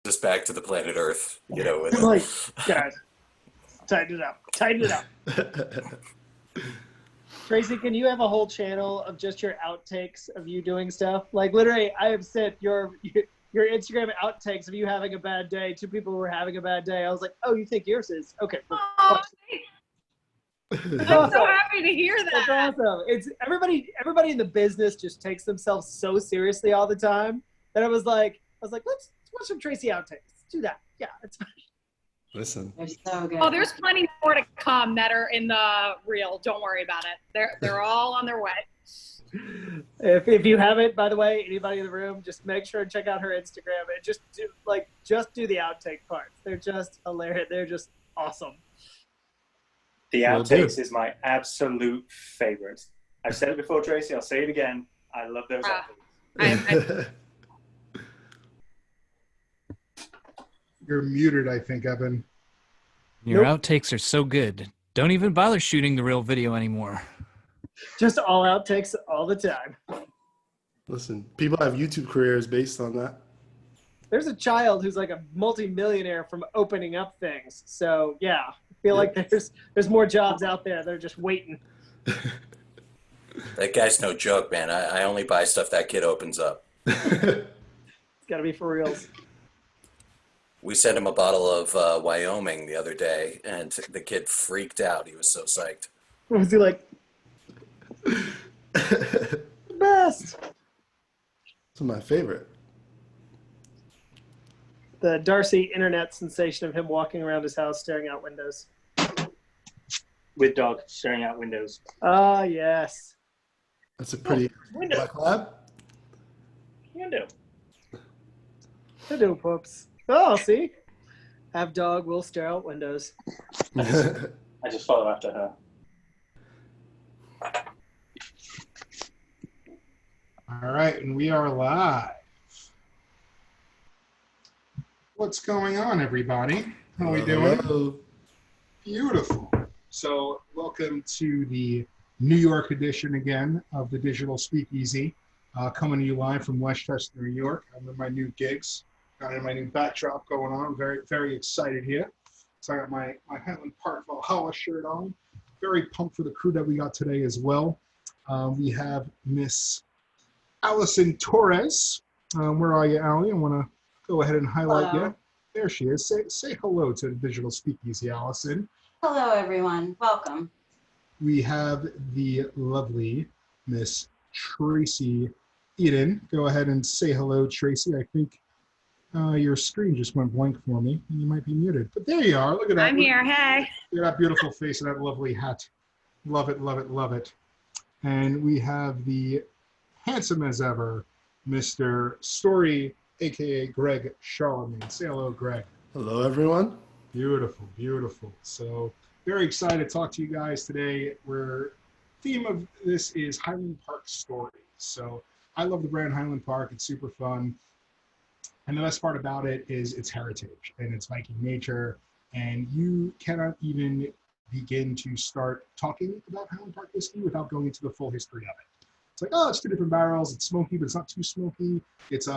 us back to the planet Earth, with I'm like, guys, tighten it up. Tighten it up. Tracey, can you have a whole channel of just your outtakes of you doing stuff? Like, literally, I have sent your Instagram outtakes of you having a bad day to people who were having a bad day. I was like, oh, you think yours is? Okay. Oh, I'm so happy to hear that. That's awesome. It's everybody in the business just takes themselves so seriously all the time that I was like, let's watch some Tracey outtakes. Let's do that. Yeah, it's fine. Listen. They're so good. Oh, there's plenty more to come that are in the reel. Don't worry about it. They're all on their way. If you haven't, by the way, anybody in the room, just make sure and check out her Instagram and just do the outtake parts. They're just hilarious. They're just awesome. The outtakes is my absolute favorite. I've said it before, Tracey. I'll say it again. I love those outtakes. You're muted, I think, Evan. Your outtakes are so good. Don't even bother shooting the real video anymore. Just all outtakes all the time. Listen, people have YouTube careers based on that. There's a child who's like a multi-millionaire from opening up things. So yeah, I feel like there's more jobs out there. They're just waiting. That guy's no joke, man. I only buy stuff that kid opens up. It's got to be for reals. We sent him a bottle of Wyoming the other day, and the kid freaked out. He was so psyched. What was he like? Best. It's my favorite. The Darcy internet sensation of him walking around his house staring out windows. With dog staring out windows. Ah, yes. That's a pretty black lab. Window. Hello, pups. Oh, see? Have dog will stare out windows. I just follow after her. All right, and we are live. What's going on, everybody? How are we doing? Hello. Beautiful. So, welcome to the New York edition again of the Digital Speakeasy, coming to you live from Westchester, New York. I'm in my new gigs, got in my new backdrop going on. I'm very, very excited here. So I got my Highland Park Valhalla shirt on. Very pumped for the crew that we got today as well. We have Miss Allison Torres. Where are you, Allie? I want to go ahead and highlight you. There she is. Say hello to the Digital Speakeasy, Allison. Hello, everyone. Welcome. We have the lovely Miss Tracey Eden. Go ahead and say hello, Tracey. I think your screen just went blank for me, and you might be muted. But there you are. Look at that. I'm here. Hey. Look at that beautiful face and that lovely hat. Love it, love it, love it. And we have the handsome as ever, Mr. Story, a.k.a. Greg Charlemagne. Say hello, Greg. Hello, everyone. Beautiful, beautiful. So very excited to talk to you guys today. Theme of this is Highland Park stories. So I love the brand Highland Park. It's super fun. And the best part about it is its heritage and its Viking nature. And you cannot even begin to start talking about Highland Park whiskey without going into the full history of it. It's like, oh, it's 2 different barrels. It's smoky, but it's not too smoky. It's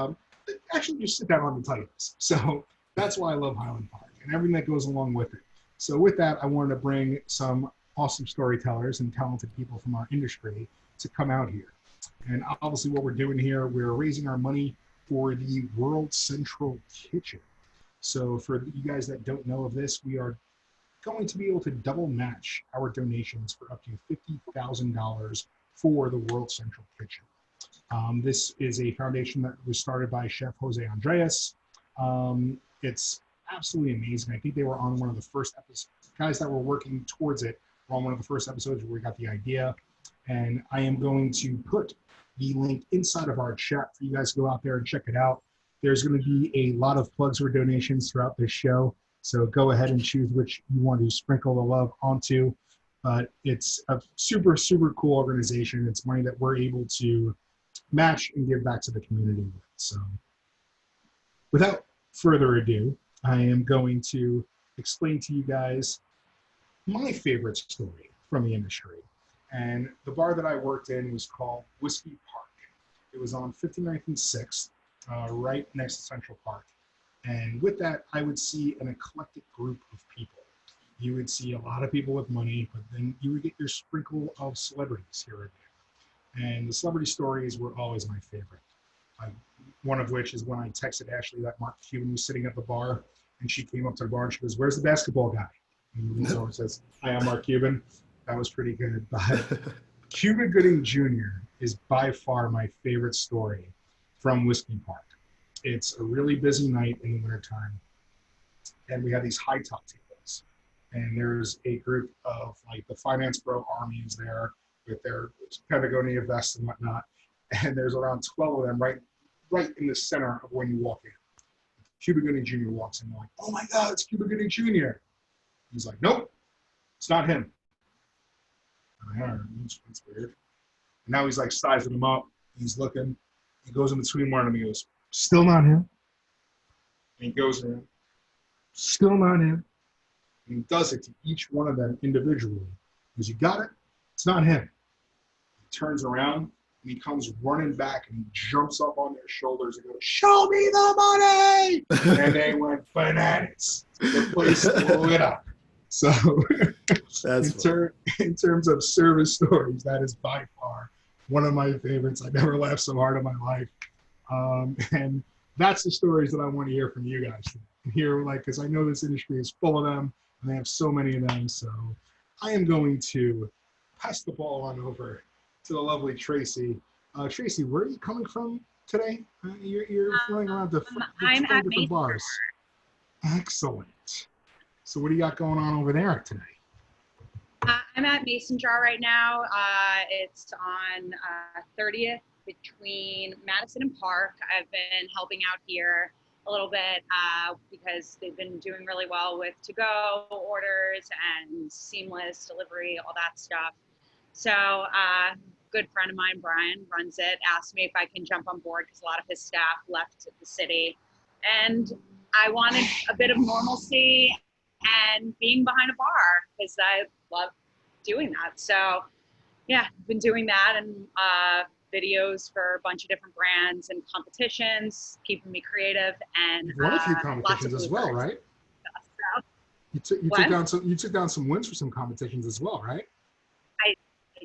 actually just sit down on the titles. So that's why I love Highland Park and everything that goes along with it. So with that, I wanted to bring some awesome storytellers and talented people from our industry to come out here. And obviously what we're doing here, we're raising our money for the World Central Kitchen. So for you guys that don't know of this, we are going to be able to double match our donations for up to $50,000 for the World Central Kitchen. This is a foundation that was started by Chef Jose Andres. It's absolutely amazing. I think they were on one of the first episodes. Guys that were working towards it were on one of the first episodes where we got the idea. And I am going to put the link inside of our chat for you guys to go out there and check it out. There's going to be a lot of plugs for donations throughout this show. So go ahead and choose which you want to sprinkle the love onto. But it's a super, super cool organization. It's money that we're able to match and give back to the community with. So without further ado, I am going to explain to you guys my favorite story from the industry. And the bar that I worked in was called Whiskey Park. It was on 59th and 6th, right next to Central Park. And with that, I would see an eclectic group of people. You would see a lot of people with money, but then you would get your sprinkle of celebrities here and there. And the celebrity stories were always my favorite. One of which is when I texted Ashley that Mark Cuban was sitting at the bar, and she came up to the bar and she goes, "Where's the basketball guy?" And someone says, "Hi, I'm Mark Cuban." That was pretty good. But Cuba Gooding Jr. is by far my favorite story from Whiskey Park. It's a really busy night in the wintertime, and we have these high top tables. And there's a group of like the Finance Bro Army is there with their Patagonia vests and whatnot. And there's around 12 of them right in the center of when you walk in. Cuba Gooding Jr. walks in, and they're like, "Oh my God, it's Cuba Gooding Jr." He's like, "Nope, it's not him." That's weird. And now he's like sizing them up. He's looking. He goes in between one of them. He goes, "Still not him." And he goes in. "Still not him." And he does it to each one of them individually. He goes, "You got it? It's not him." He turns around and he comes running back and he jumps up on their shoulders and goes, "Show me the money!" And they went bananas. The place lit up. So in terms of service stories, that is by far one of my favorites. I never laughed so hard in my life. And that's the stories that I want to hear from you guys. Because I know this industry is full of them, and they have so many of them. So I am going to pass the ball on over to the lovely Tracey. Tracey, where are you coming from today? You're flying around the I'm at different bars. Excellent. So what do you got going on over there today? I'm at Mason Jar right now. It's on 30th between Madison and Park. I've been helping out here a little bit because they've been doing really well with to-go orders and seamless delivery, all that stuff. So a good friend of mine, Brian, runs it, asked me if I can jump on board because a lot of his staff left the city. And I wanted a bit of normalcy and being behind a bar because I love doing that. So yeah, I've been doing that and videos for a bunch of different brands and competitions, keeping me creative, and You've won a few competitions as well, right? So, you took down some wins for some competitions as well, right? I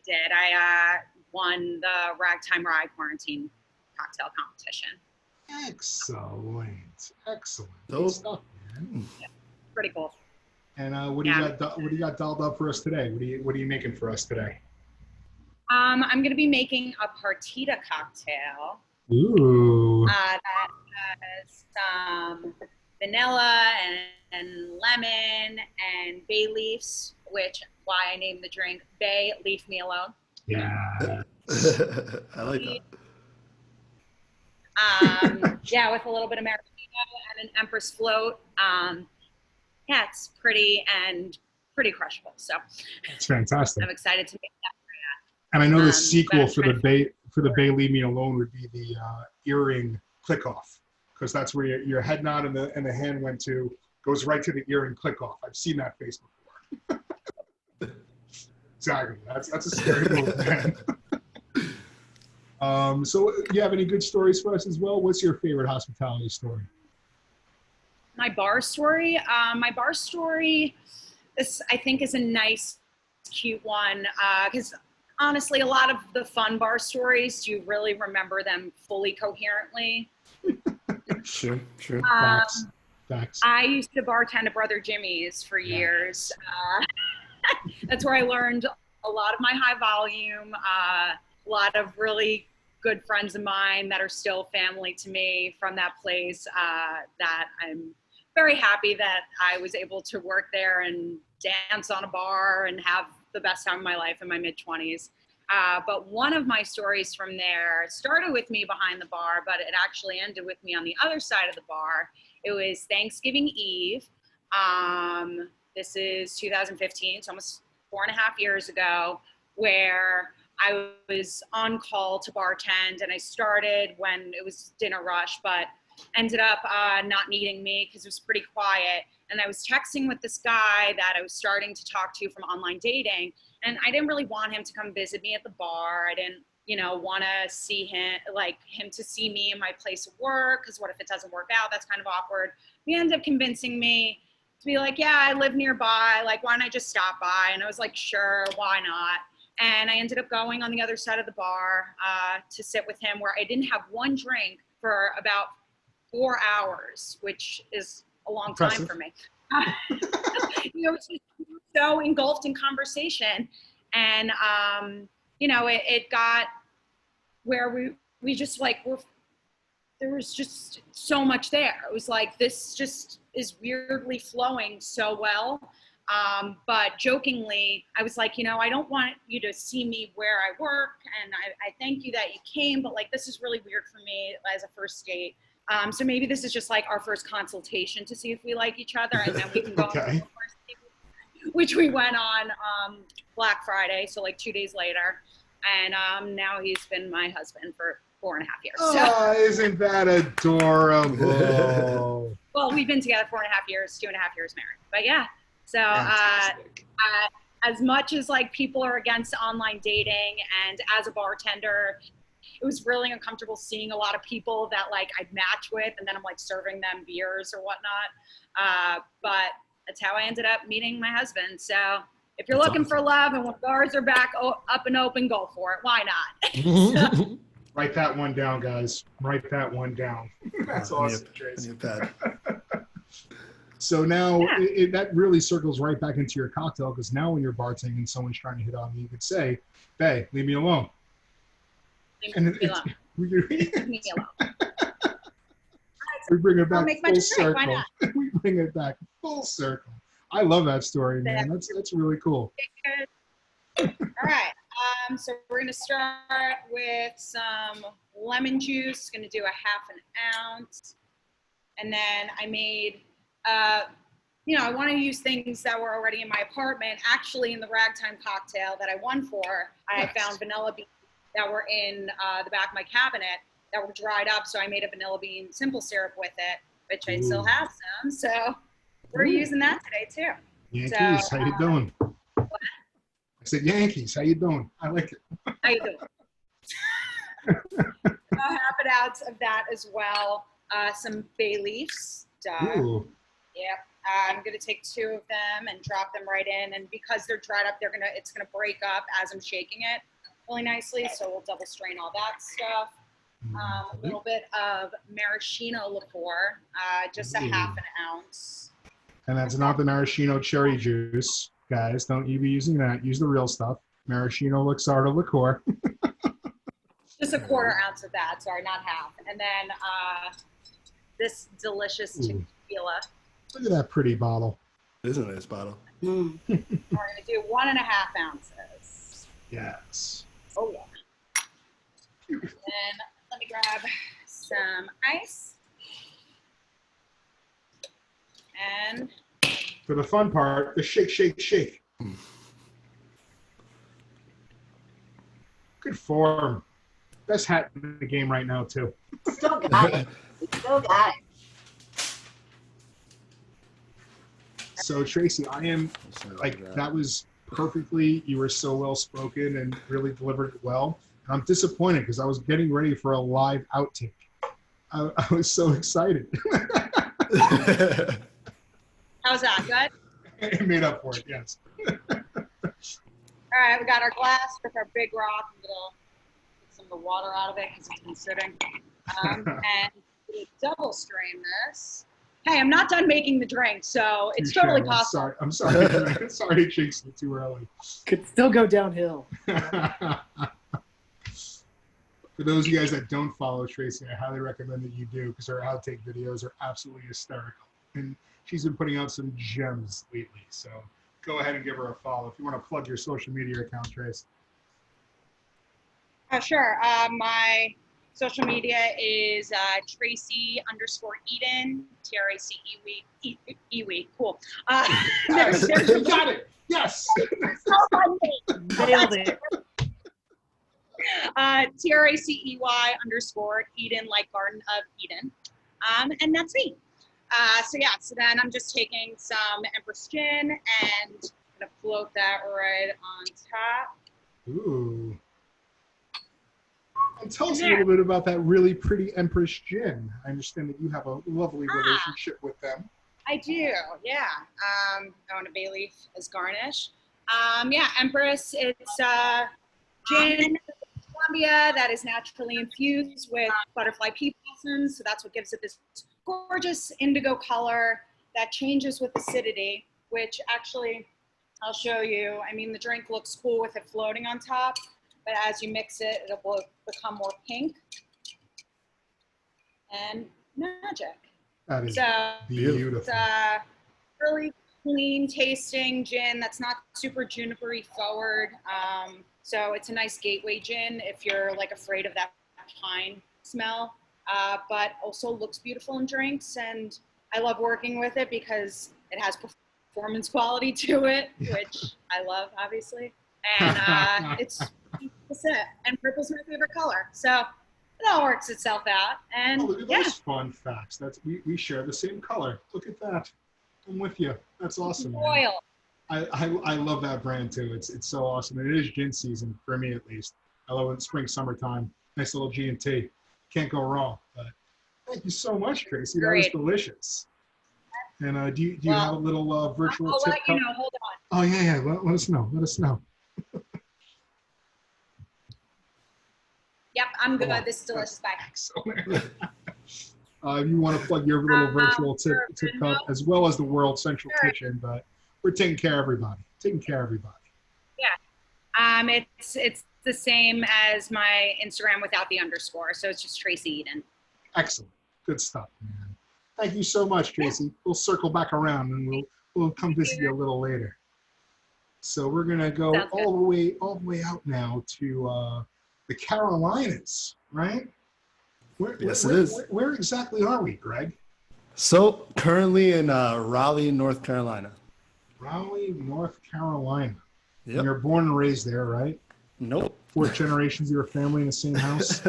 did. I won the Ragtime Rye Quarantine cocktail competition. Excellent. Dope. Stuff, man. Yeah, pretty cool. And what do you got dialed up for us today? What are you making for us today? I'm going to be making a partita cocktail. Ooh. That has some vanilla and lemon and bay leaves, which why I named the drink Bay Leave Me Alone. Yeah. I like that. Yeah, with a little bit of maraschino and an Empress float. Yeah, it's pretty crushable. So it's fantastic. I'm excited to make that. And I know the sequel for the Bay Leave Me Alone would be the earring click off, because that's where your head nod and the hand goes right to the earring click off. I've seen that face before. Exactly. That's a scary move, man. So you have any good stories for us as well? What's your favorite hospitality story? My bar story? This I think is a nice, cute one, because honestly, a lot of the fun bar stories, do you really remember them fully coherently? Sure. Facts. I used to bartend at Brother Jimmy's for years. That's where I learned a lot of my high volume, a lot of really good friends of mine that are still family to me from that place, that I'm very happy that I was able to work there and dance on a bar and have the best time of my life in my mid-20s. But one of my stories from there started with me behind the bar, but it actually ended with me on the other side of the bar. It was Thanksgiving Eve. This is 2015, so almost 4.5 years ago, where I was on call to bartend, and I started when it was dinner rush, but ended up not needing me because it was pretty quiet. And I was texting with this guy that I was starting to talk to from online dating, and I didn't really want him to come visit me at the bar. I didn't, want to see him to see me in my place of work, because what if it doesn't work out? That's kind of awkward. he ended up convincing me to be like, yeah, I live nearby. Like, why don't I just stop by? And I was like, sure, why not? And I ended up going on the other side of the bar to sit with him, where I didn't have one drink for about 4 hours, which is a long time for me. You know, it's just so engulfed in conversation. And, you know, it got where we just like, there was just so much there. It was like, this just is weirdly flowing so well. But jokingly, I was like, you know, I don't want you to see me where I work, and I thank you that you came, but like, this is really weird for me as a first date. So maybe this is just like our first consultation to see if we like each other, and then we can go on the first date, which we went on Black Friday, so like 2 days later. And now he's been my husband for 4.5 years. Oh, isn't that adorable? Well, we've been together 4.5 years, 2.5 years married. But yeah, so as much as like people are against online dating, and as a bartender, it was really uncomfortable seeing a lot of people that like I'd match with, and then I'm like serving them beers or whatnot. But that's how I ended up meeting my husband. So if you're looking for love and when bars are back up and open, go for it. Why not? So, write that one down, guys. Write that one down. That's awesome, Tracey. So now that really circles right back into your cocktail, because now when you're bartending and someone's trying to hit on you, you could say, "Bae, leave me alone." Leave me alone. Leave me alone. We bring it back full Why circle. not? We bring it back full circle. I love that story, man. That's really cool. All right. So we're gonna start with some lemon juice. Gonna do a 1/2 ounce, and then I made. You know, I want to use things that were already in my apartment. Actually, in the ragtime cocktail that I won for, I found vanilla beans that were in the back of my cabinet that were dried up. So I made a vanilla bean simple syrup with it, which I still have some. So we're using that today too. Yankees, how you doing? What? I said Yankees, how you doing? I like it. How you doing? A 1/2 ounce of that as well. Some bay leaves. Ooh. Yep. I'm going to take 2 of them and drop them right in. And because they're dried up, it's going to break up as I'm shaking it really nicely. So we'll double strain all that stuff. A little bit of maraschino liqueur, just a 1/2 ounce. And that's not the maraschino cherry juice. Guys, don't you be using that. Use the real stuff. Maraschino Luxardo liqueur. Just a 1/4 ounce of that. Sorry, not 1/2. And then this delicious tequila. Look at that pretty bottle. It is a nice bottle. We're going to do 1.5 ounces. Yes. Oh, yeah. And let me grab some ice. And For the fun part, the shake, shake, shake. Good form. Best hat in the game right now, too. Still got it. Still got it. So Tracey, I am like, that was perfectly, you were so well spoken and really delivered it well. And I'm disappointed because I was getting ready for a live outtake. I was so excited. how's that? Good? It made up for it, yes. All right, we got our glass with our big rock. I'm going to get some of the water out of it because it's been sitting. And we'll double strain this. Hey, I'm not done making the drink, so it's totally possible. I'm sorry. Sorry to jinx it too early. Could still go downhill. For those of you guys that don't follow Tracey, I highly recommend that you do, because her outtake videos are absolutely hysterical. And she's been putting out some gems lately. So go ahead and give her a follow if you want to plug your social media account, Trace. Sure. My social media is Tracey_Eden, Tracey. Cool. Yes, you got it. Yes. Nailed it. Tracey_Eden, like Garden of Eden. And that's me. So then I'm just taking some Empress gin and gonna float that right on top. Ooh. And tell us a little bit about that really pretty Empress gin. I understand that you have a lovely relationship with them. I do, yeah. I want a bay leaf as garnish. Yeah, Empress, it's gin from Colombia that is naturally infused with butterfly pea blossoms. So that's what gives it this gorgeous indigo color that changes with acidity, which actually I'll show you. I mean, the drink looks cool with it floating on top, but as you mix it, it'll become more pink and magic. That is So beautiful. it's really clean tasting gin that's not super junipery forward. So it's a nice gateway gin if you're like afraid of that pine smell, but also looks beautiful in drinks. And I love working with it because it has performance quality to it, which I love, obviously. And it's it. And purple's my favorite color. So it all works itself out. And look at those fun facts. We share the same color. Look at that. I'm with you. That's awesome. Man. I love that brand too. It's so awesome. And it is gin season for me at least. I love it in spring, summertime. Nice little G&T. Can't go wrong. But thank you so much, Tracey. That was delicious. And do you have a little virtual I'll tip? let you know. Hold on. Oh yeah. Let us know. Let us know. Yep, I'm good. This is delicious. Bye. If you want to plug your little virtual tip cup as well as the World Central Kitchen, but we're taking care of everybody. Yeah. It's the same as my Instagram without the underscore, so it's just Tracey Eden. Excellent. Good stuff, man. Thank you so much, Tracey. Yeah. We'll circle back around and we'll come visit you a little later. So we're gonna go all the way out now to the Carolinas, right? Yes, it is. Where exactly are we, Greg? So currently in Raleigh, North Carolina. Raleigh, North Carolina. Yep. You're born and raised there, right? Nope. 4 generations of your family in the same house?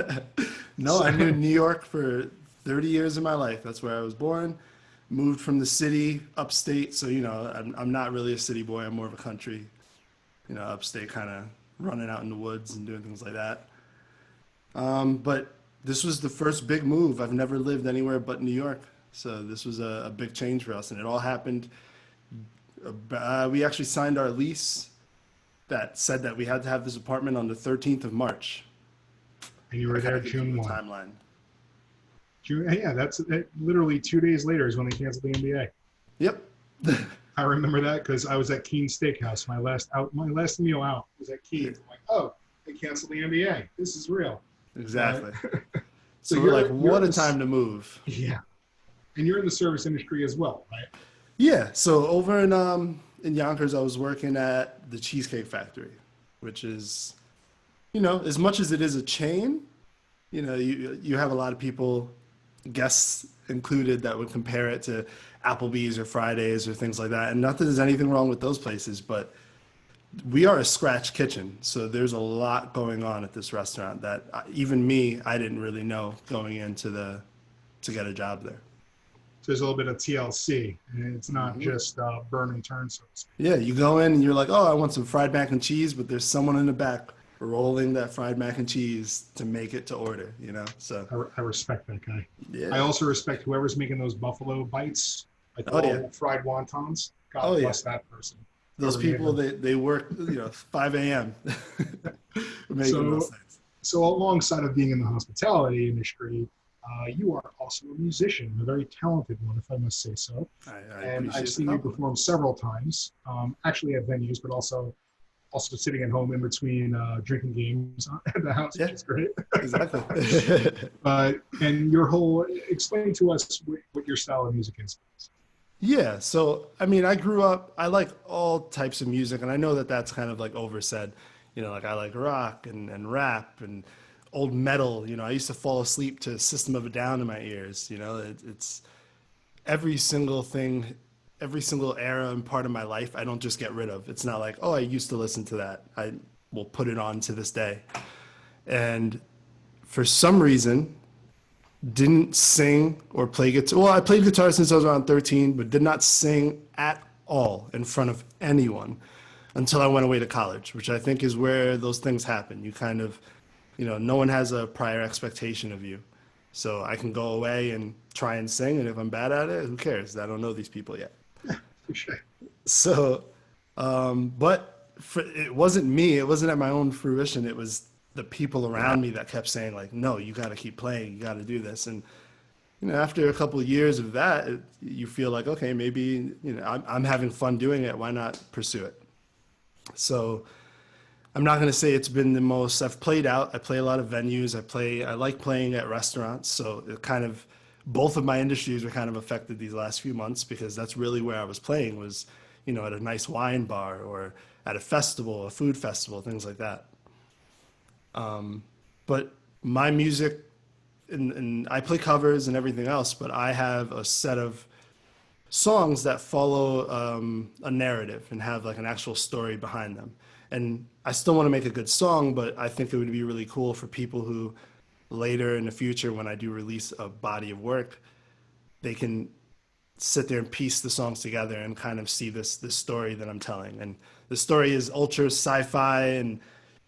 No, I knew New York for 30 years of my life. That's where I was born. Moved from the city, upstate. So, I'm not really a city boy. I'm more of a country, upstate, kind of running out in the woods and doing things like that. But this was the first big move. I've never lived anywhere but New York. So this was a big change for us. And it all happened. We actually signed our lease that said that we had to have this apartment on the 13th of March. And you were there June 1. Timeline. June, yeah, that's literally 2 days later is when they canceled the NBA. Yep. I remember that because I was at Keen's Steakhouse. My last meal out was at Keen's. I'm like, oh, they canceled the NBA. This is real. Exactly. So we're like, what a time to move. Yeah. And you're in the service industry as well, right? Yeah. So over in Yonkers, I was working at the Cheesecake Factory, which is, as much as it is a chain, you have a lot of people, guests included, that would compare it to Applebee's or Fridays or things like that. And not that there's anything wrong with those places, but we are a scratch kitchen. So there's a lot going on at this restaurant that even me, I didn't really know going into to get a job there. So there's a little bit of TLC, and it's not just burn and turn, so to speak. Yeah, you go in and you're like, oh, I want some fried mac and cheese, but there's someone in the back rolling that fried mac and cheese to make it to order, So I respect that guy. Yeah. I also respect whoever's making those buffalo bites, like fried wontons. God bless that person. Those people, they work, 5 a.m. making those things. So alongside of being in the hospitality industry, you are also a musician, a very talented one, if I must say so. And I've seen you perform several times, actually at venues, but also sitting at home in between drinking games at the house, which is great. Exactly. And explain to us what your style of music is. Yeah, so I grew up, I like all types of music, and I know that that's kind of like oversaid. Like I like rock and rap and old metal. I used to fall asleep to System of a Down in my ears. It's every single thing, every single era and part of my life, I don't just get rid of. It's not like, oh, I used to listen to that. I will put it on to this day. And for some reason, didn't sing or play guitar. Well, I played guitar since I was around 13, but did not sing at all in front of anyone until I went away to college, which I think is where those things happen. You kind of no one has a prior expectation of you. So I can go away and try and sing, and if I'm bad at it, who cares? I don't know these people yet. So, it wasn't me. It wasn't at my own fruition. It was the people around me that kept saying, like, no, you got to keep playing. You got to do this. And, after a couple of years of that, you feel like, okay, maybe, I'm having fun doing it. Why not pursue it? So I'm not going to say it's been the most. I've played out. I play a lot of venues. I like playing at restaurants. So it kind of, both of my industries were kind of affected these last few months, because that's really where I was playing, was, at a nice wine bar or at a festival, a food festival, things like that. But my music, and I play covers and everything else, but I have a set of songs that follow a narrative and have like an actual story behind them. And I still want to make a good song, but I think it would be really cool for people who later in the future, when I do release a body of work, they can sit there and piece the songs together and kind of see this story that I'm telling. And the story is ultra sci-fi and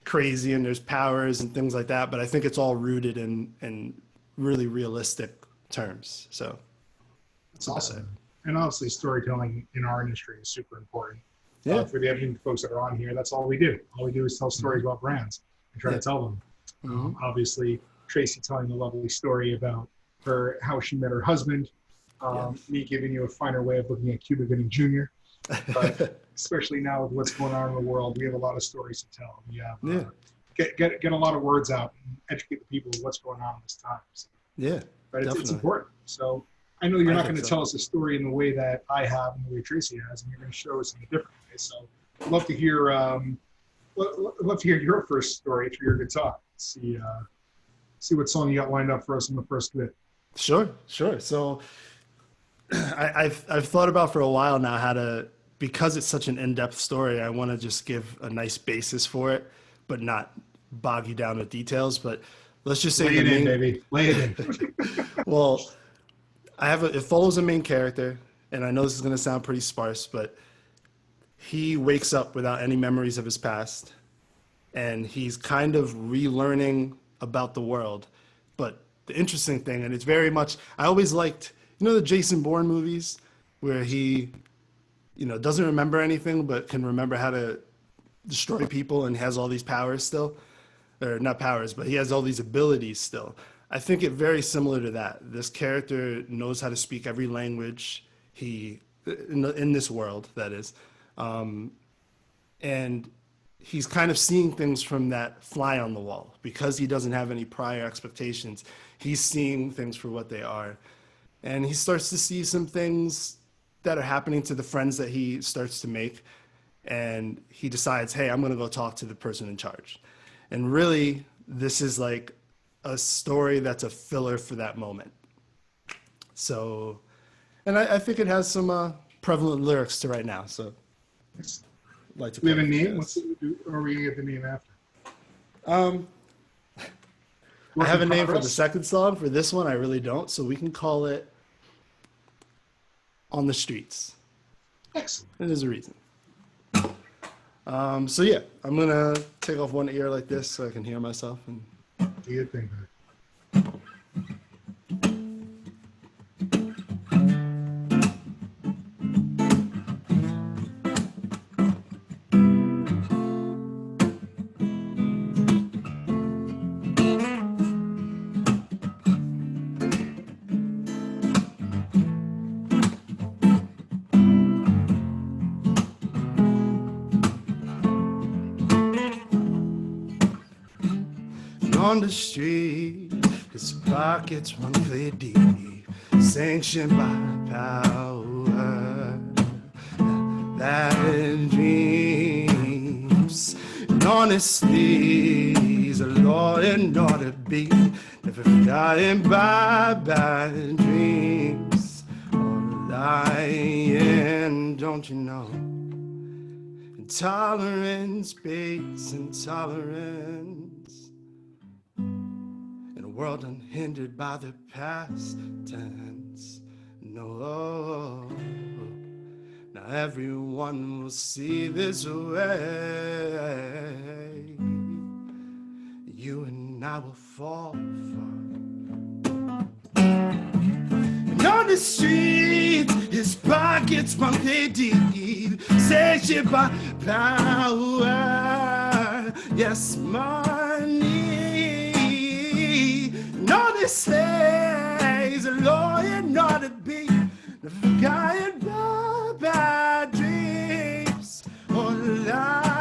crazy, and there's powers and things like that, but I think it's all rooted in really realistic terms. So that's awesome. And obviously storytelling in our industry is super important. Yeah. For the editing folks that are on here, that's all we do. All we do is tell stories about brands and try to tell them. Obviously, Tracey telling the lovely story about how she met her husband, me giving you a finer way of looking at Cuba Gooding Jr. But especially now with what's going on in the world, we have a lot of stories to tell. We have get a lot of words out and educate the people of what's going on in this time. So, but it's important. So I know you're not going to tell us a story in the way that I have and the way Tracey has, and you're going to show us in a different way. So I'd love to hear your first story through your guitar. See what song you got lined up for us in the first bit. Sure. So I've thought about for a while now how to, because it's such an in-depth story, I want to just give a nice basis for it, but not bog you down with details. But let's just say lay it in, baby. Lay it in. Well, it follows a main character, and I know this is going to sound pretty sparse, but he wakes up without any memories of his past, and he's kind of relearning about the world. But the interesting thing, and it's very much, I always liked, the Jason Bourne movies where he, doesn't remember anything, but can remember how to destroy people and has all these powers still, or not powers, but he has all these abilities still. I think it very similar to that. This character knows how to speak every language in this world, that is. And he's kind of seeing things from that fly on the wall. Because he doesn't have any prior expectations, he's seeing things for what they are. And he starts to see some things that are happening to the friends that he starts to make. And he decides, hey, I'm going to go talk to the person in charge. And really, this is like a story that's a filler for that moment. So, and I think it has some prevalent lyrics to right now. So, like to. We have a name. Or are we gonna get the name after? I have a name for the second song. For this one, I really don't. So we can call it "On the Streets." Excellent. There's a reason. So yeah, I'm gonna take off one ear like this so I can hear myself and. Do your thing, man. On the street, his pockets run clear deep, sanctioned by power that dreams. And honestly, he's a law and order beat, never dying by bad dreams or lying, don't you know? Intolerance breeds intolerance. World unhindered by the past tense. No, now everyone will see this way. You and and I will fall far. And on the street, his pockets monkey deep, sanctioned by power, yes, money. And on this slaves, a lawyer not to be forgotten by dreams or lie.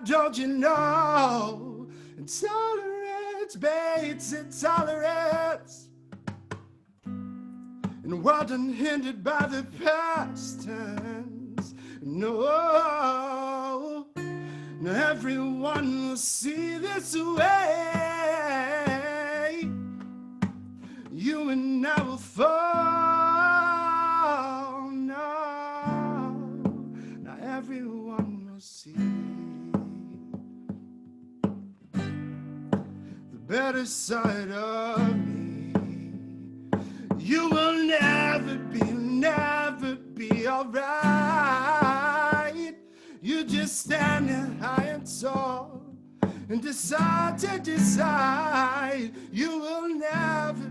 Don't you know? Intolerance baits intolerance. In a world unhindered by the past tense. No, not everyone will see this way. You and I will fall. No, not everyone will see the better side of me. You will never be alright. You just stand there high and tall and decide to decide. You will never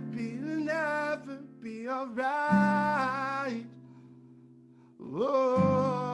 be alright. Whoa.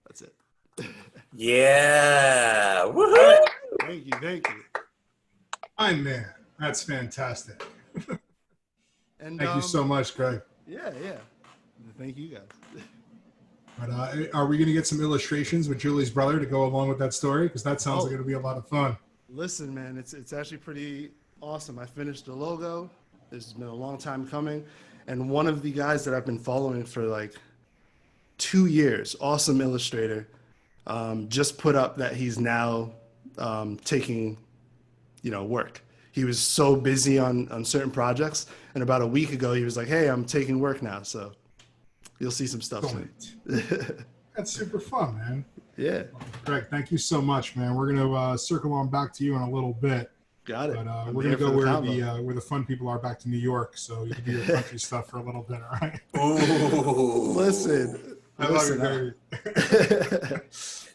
That's it. Yeah. Woohoo! Thank you. I'm there. That's fantastic. And Thank you so much, Greg. Yeah. Thank you guys. But are we going to get some illustrations with Julie's brother to go along with that story? Because that sounds like it'll be a lot of fun. Listen, man, it's actually pretty awesome. I finished the logo. This has been a long time coming. And one of the guys that I've been following for like 2 years, awesome illustrator, just put up that he's now taking, work. He was so busy on certain projects. And about a week ago, he was like, hey, I'm taking work now. So you'll see some stuff soon. That's super fun, man. Yeah. Greg, thank you so much, man. We're going to circle on back to you in a little bit. Got it. But we're going to go where the fun people are back to New York. So you can do your country stuff for a little bit, all right? Ooh. Listen. I love you, baby.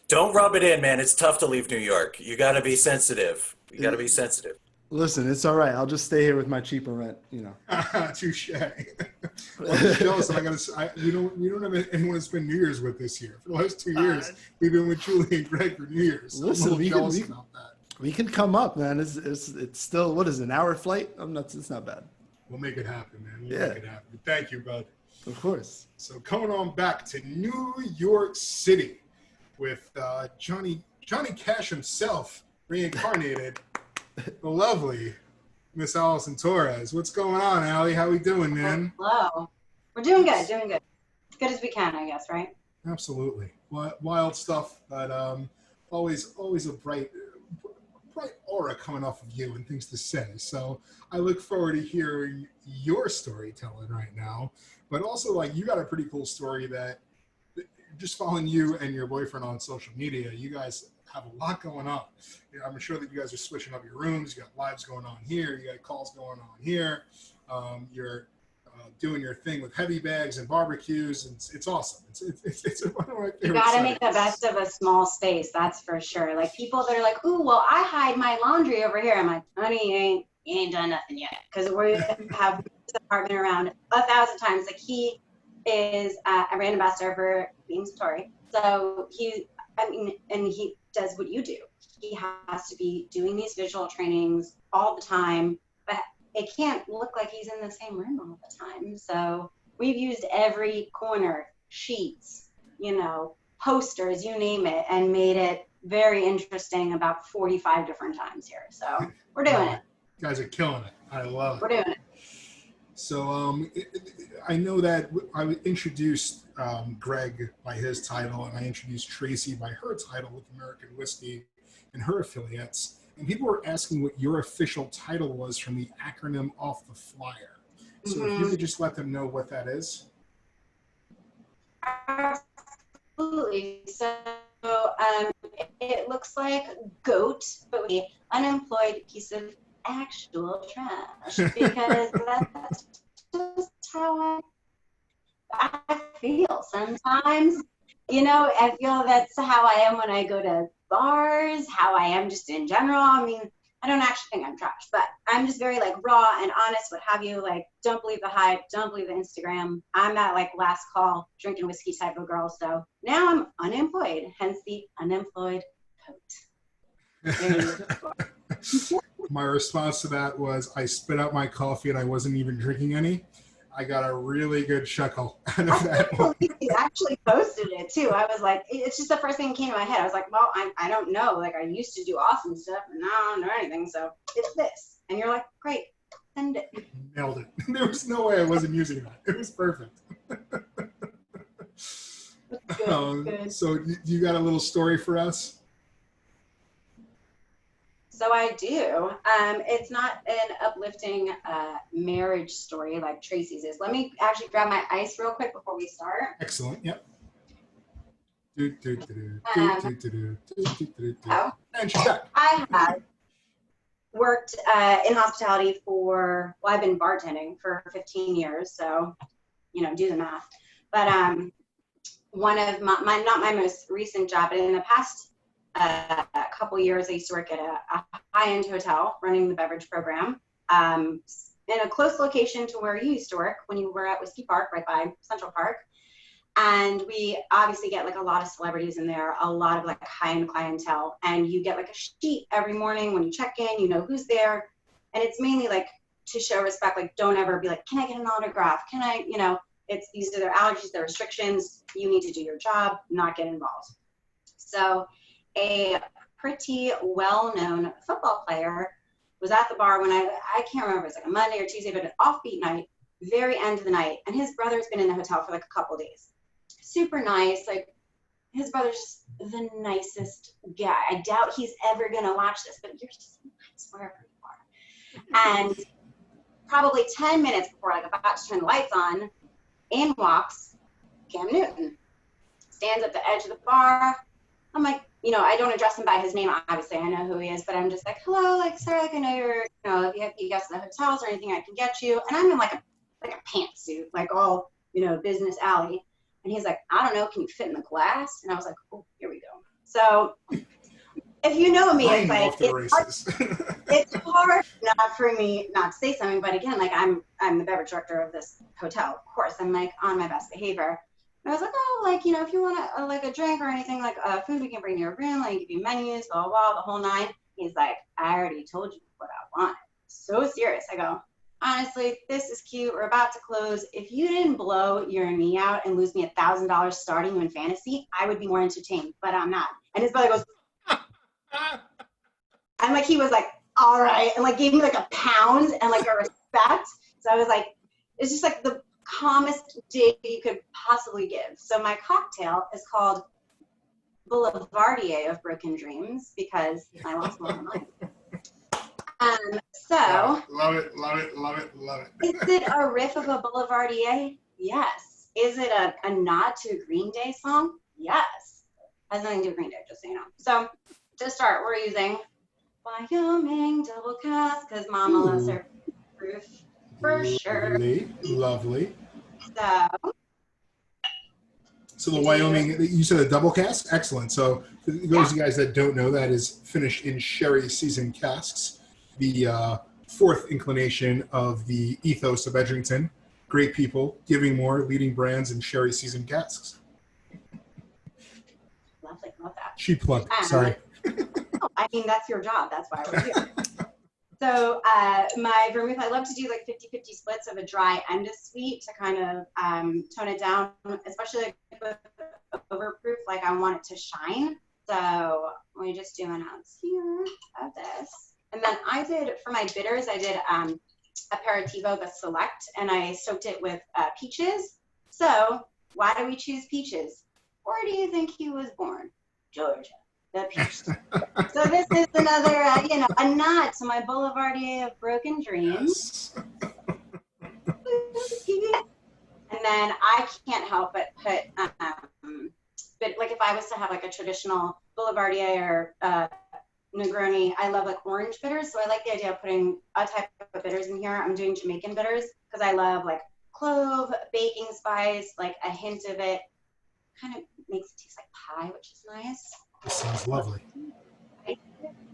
Don't rub it in, man. It's tough to leave New York. You got to be sensitive. You got to be sensitive. Listen, it's all right. I'll just stay here with my cheaper rent, Touche. Well, I'm just jealous. We don't have anyone to spend New Year's with this year. For the last 2 years, we've been with Julie and Greg for New Year's. So listen, I'm a little jealous about that. We can come up, man. It's still, what is it, an hour flight? It's not bad. We'll make it happen, man. We'll make it happen. Thank you, bud. Of course. So coming on back to New York City with Johnny Cash himself, reincarnated, the lovely Miss Allison Torres. What's going on, Allie? How we doing, man? Hello. We're doing good. As good as we can, I guess, right? Absolutely. Wild stuff, but always a bright aura coming off of you and things to say. So I look forward to hearing your storytelling right now. But also, you got a pretty cool story that just following you and your boyfriend on social media, you guys have a lot going on. I'm sure that you guys are switching up your rooms. You got lives going on here. You got calls going on here. You're doing your thing with heavy bags and barbecues. And it's awesome. It's one of my favorite. You got to make the best of a small space. That's for sure. Like people that are like, ooh, well, I hide my laundry over here. I'm like, honey, you ain't done nothing yet. Because we have this apartment around 1,000 times. Like he is a brand ambassador for Beams Tory. So he does what you do. He has to be doing these visual trainings all the time, but it can't look like he's in the same room all the time. So we've used every corner, sheets, posters, you name it, and made it very interesting about 45 different times here. So we're doing it. You guys are killing it. I love it. We're doing it. So I know that I introduced Greg by his title, and I introduced Tracey by her title with American Whiskey and her affiliates. And people were asking what your official title was from the acronym off the flyer. So if you could just let them know what that is. Absolutely. So it looks like GOAT, but with the unemployed piece of actual trash, because that's just how I feel sometimes. You know, I feel that's how I am when I go to bars, how I am just in general. I mean, I don't actually think I'm trash, but I'm just very like raw and honest, what have you. Like, don't believe the hype, don't believe the Instagram. I'm that like last call drinking whiskey type of girl. So now I'm unemployed, hence the unemployed coat. My response to that was I spit out my coffee and I wasn't even drinking any. I got a really good chuckle out of that one. You actually posted it too. I was like, it's just the first thing that came to my head. I was like, well, I don't know. Like, I used to do awesome stuff, and now I don't know anything. So it's this. And you're like, great, send it. Nailed it. There was no way I wasn't using that. It was perfect. Good. So you got a little story for us? So I do. It's not an uplifting marriage story like Tracey's is. Let me actually grab my ice real quick before we start. Excellent. Yep. And she's back. I have worked in hospitality for, well, I've been bartending for 15 years. So, you know, do the math. But one of my not my most recent job, but in the past a couple years, I used to work at a high-end hotel running the beverage program in a close location to where you used to work when you were at Whiskey Park, right by Central Park. And we obviously get like a lot of celebrities in there, a lot of like high-end clientele. And you get like a sheet every morning when you check in, you know who's there. And it's mainly like to show respect, like don't ever be like, can I get an autograph? Can I, you know, these are their allergies, their restrictions. You need to do your job, not get involved. So a pretty well-known football player was at the bar when I can't remember, it was like a Monday or Tuesday, but an offbeat night, very end of the night. And his brother's been in the hotel for like a couple days. Super nice. Like, his brother's just the nicest guy. I doubt he's ever going to watch this, but you're just nice wherever you are. And probably 10 minutes before like about to turn the lights on, in walks Cam Newton. Stands at the edge of the bar. I'm like, you know, I don't address him by his name. Obviously, I know who he is, but I'm just like, hello, like, sir, like, I know you're, you know, if you have to get to the hotels or anything I can get you. And I'm in like a pantsuit, like all, you know, business alley. And he's like, I don't know, can you fit in the glass? And I was like, oh, here we go. So if you know me, it's like, it's hard not for me not to say something. But again, like I'm the beverage director of this hotel. Of course, I'm like on my best behavior. And I was like, oh, like, you know, if you want like a drink or anything, like food, we can bring to your room, like give you menus, blah, blah, blah, the whole nine. He's like, I already told you what I want. So serious. I go, honestly, this is cute. We're about to close. If you didn't blow your knee out and lose me $1,000 starting you in fantasy, I would be more entertained, but I'm not. And his brother goes, and like, he was like, all right. And like gave me like a pound and like a respect. So I was like, it's just like the calmest day you could possibly give. So my cocktail is called Boulevardier of Broken Dreams because I lost my mind. So love it, love it, love it, love it. Is it a riff of a Boulevardier? Yes. Is it a nod to a Green Day song? Yes. Has nothing to do with Green Day, just so you know. So to start, we're using Wyoming double cask because Mama loves her proof for sure. Lovely. So the Yeah. Wyoming, you said a double cask? Excellent. So for those of you guys that don't know, that is finished in sherry seasoned casks. The fourth inclination of the ethos of Edrington. Great people, giving more, leading brands in sherry seasoned casks. Lovely, love that. She plugged, sorry. I mean, that's your job. That's why we're here. So my vermouth, I love to do like 50-50 splits of a dry and a sweet to kind of tone it down, especially like with overproof, like I want it to shine. So we just do an ounce here of this. And then I did, for my bitters, I did aperitivo, but select, and I soaked it with peaches. So why do we choose peaches? Where do you think he was born? Georgia, the peach. So this is another, a nod to my Boulevardier of broken dreams. Yes. And then I can't help but put, but like if I was to have like a traditional Boulevardier or Negroni, I love like orange bitters. So I like the idea of putting a type of bitters in here. I'm doing Jamaican bitters because I love like clove, baking spice, like a hint of it. Kind of makes it taste like pie, which is nice. This sounds lovely.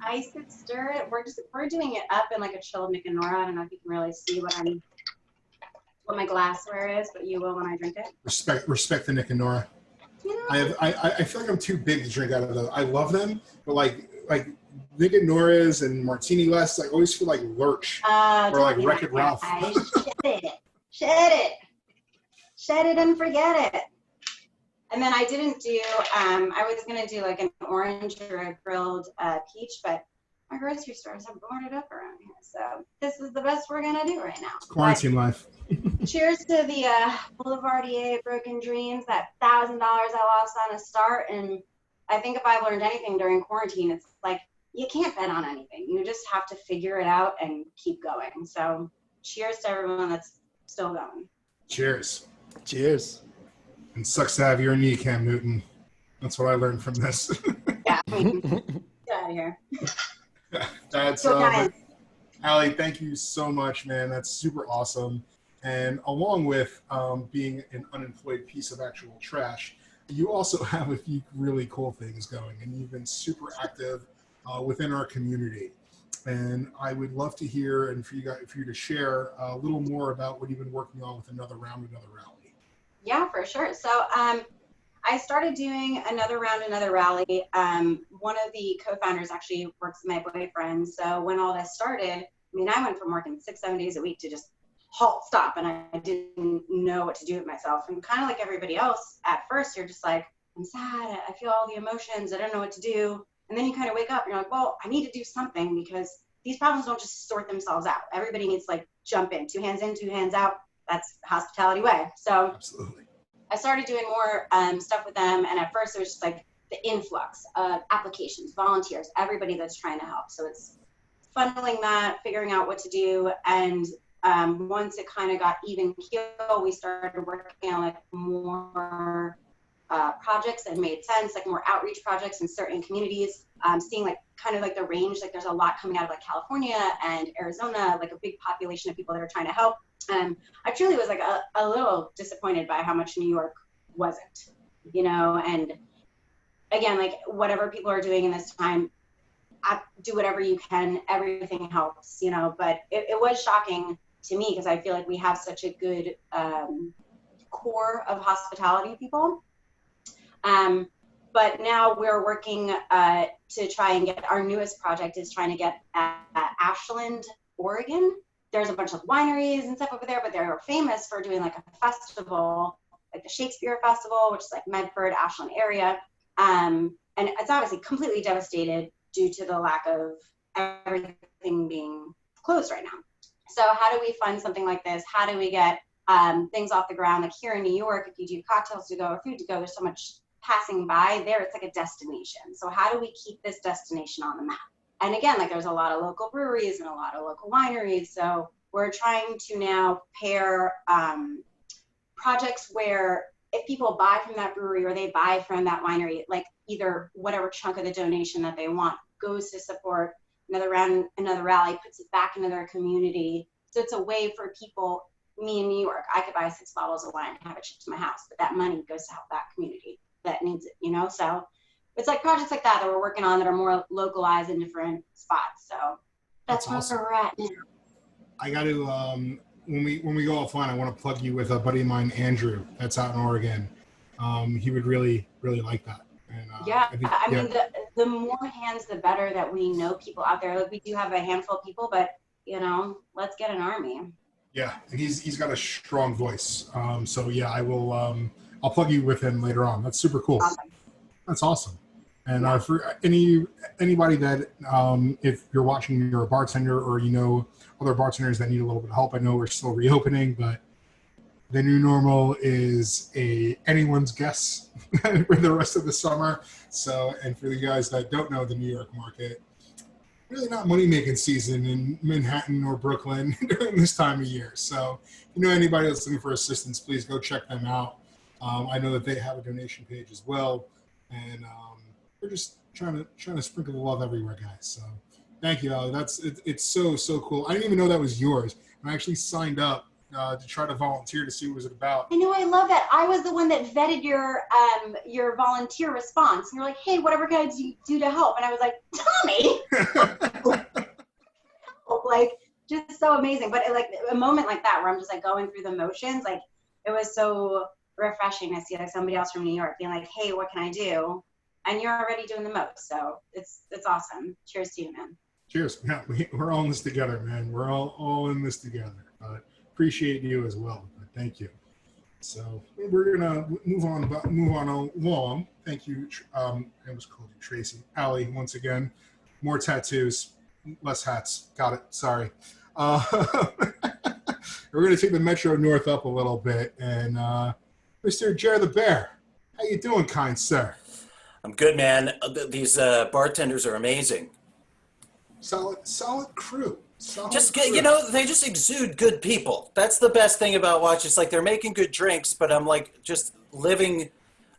Ice it, stir it. We're doing it up in like a chilled Nick and Nora. I don't know if you can really see what my glassware is, but you will when I drink it. Respect the Nick and Nora. Yeah. I feel like I'm too big to drink out of those. I love them, but like Nick and Nora's and Martini Glass, I always feel like Lurch or like Wreck-It Ralph. Shed it and forget it. And then I didn't do, I was going to do like an orange or a grilled peach, but my grocery stores have boarded up around here. So this is the best we're going to do right now. It's quarantine life. Cheers to the Boulevardier Broken Dreams, that $1,000 I lost on a start. And I think if I've learned anything during quarantine, it's like you can't bet on anything. You just have to figure it out and keep going. So cheers to everyone that's still going. Cheers. Cheers. And sucks to have your knee, Cam Newton. That's what I learned from this. Yeah. Get out of here. That's Allie, thank you so much, man. That's super awesome. And along with being an unemployed piece of actual trash, you also have a few really cool things going, and you've been super active within our community. And I would love to hear and for you to share a little more about what you've been working on with Another Round, Another Rally. Yeah, for sure. So I started doing Another Round, Another Rally. One of the co-founders actually works with my boyfriend. So when all this started, I went from working 6-7 days a week to just stop, and I didn't know what to do with myself. And kind of like everybody else, at first you're just like, I'm sad, I feel all the emotions, I don't know what to do. And then you kind of wake up and you're like, well, I need to do something because these problems don't just sort themselves out. Everybody needs to like jump in, 2 hands in, 2 hands out. That's hospitality way. So absolutely. I started doing more stuff with them. And at first it was just like the influx of applications, volunteers, everybody that's trying to help. So it's funneling that, figuring out what to do. And once it kind of got even keel, we started working on like more projects that made sense, like more outreach projects in certain communities, seeing like kind of like the range, like there's a lot coming out of like California and Arizona, like a big population of people that are trying to help. I truly was like a little disappointed by how much New York wasn't, and again, like whatever people are doing in this time, do whatever you can, everything helps, but it was shocking to me because I feel like we have such a good core of hospitality people. But now we're working to try and get, our newest project is trying to get at Ashland, Oregon. There's a bunch of wineries and stuff over there, but they're famous for doing like a festival, like the Shakespeare Festival, which is like Medford, Ashland area. And it's obviously completely devastated due to the lack of everything being closed right now. So how do we fund something like this? How do we get things off the ground? Like here in New York, if you do cocktails to go or food to go, there's so much passing by there. It's like a destination. So how do we keep this destination on the map? And again, like there's a lot of local breweries and a lot of local wineries. So we're trying to now pair projects where if people buy from that brewery or they buy from that winery, like either whatever chunk of the donation that they want goes to support Another Round, Another Rally, puts it back into their community. So it's a way for people, me in New York, I could buy 6 bottles of wine and have it shipped to my house, but that money goes to help that community that needs it, So it's like projects like that we're working on that are more localized in different spots. So that's where awesome. we're at now. I got to, when we go offline, I want to plug you with a buddy of mine, Andrew, that's out in Oregon. He would really, really like that. And, I mean, the more hands, the better that we know people out there. Like we do have a handful of people, but let's get an army. Yeah, and he's got a strong voice. So yeah, I will. I'll plug you with him later on. That's super cool. Awesome. That's awesome. And for anybody that, if you're watching, you're a bartender or you know other bartenders that need a little bit of help, I know we're still reopening, but the new normal is anyone's guess for the rest of the summer. So, and for the guys that don't know the New York market, really not money-making season in Manhattan or Brooklyn during this time of year. So, if you know anybody that's looking for assistance, please go check them out. I know that they have a donation page as well, and we're just trying to sprinkle the love everywhere, guys. So, thank you, Ali. It's so cool. I didn't even know that was yours, and I actually signed up to try to volunteer to see what it was about. I know, I love that. I was the one that vetted your volunteer response. And you're like, hey, whatever can I do to help? And I was like, Tommy! Like, just so amazing. But like a moment like that where I'm just like going through the motions, like it was so refreshing to see like somebody else from New York being like, hey, what can I do? And you're already doing the most. So it's awesome. Cheers to you, man. Cheers. Yeah, we're all in this together, man. We're all in this together. Appreciate you as well. Thank you. So we're gonna move on along. Thank you. I almost called you Tracey. Allie, once again, more tattoos, less hats. Got it. Sorry. We're gonna take the Metro North up a little bit, and Mr. Jer the Bear, how you doing, kind sir? I'm good, man. These bartenders are amazing. Solid crew. They just exude good people. That's the best thing about watching. It's like they're making good drinks, but I'm like just living,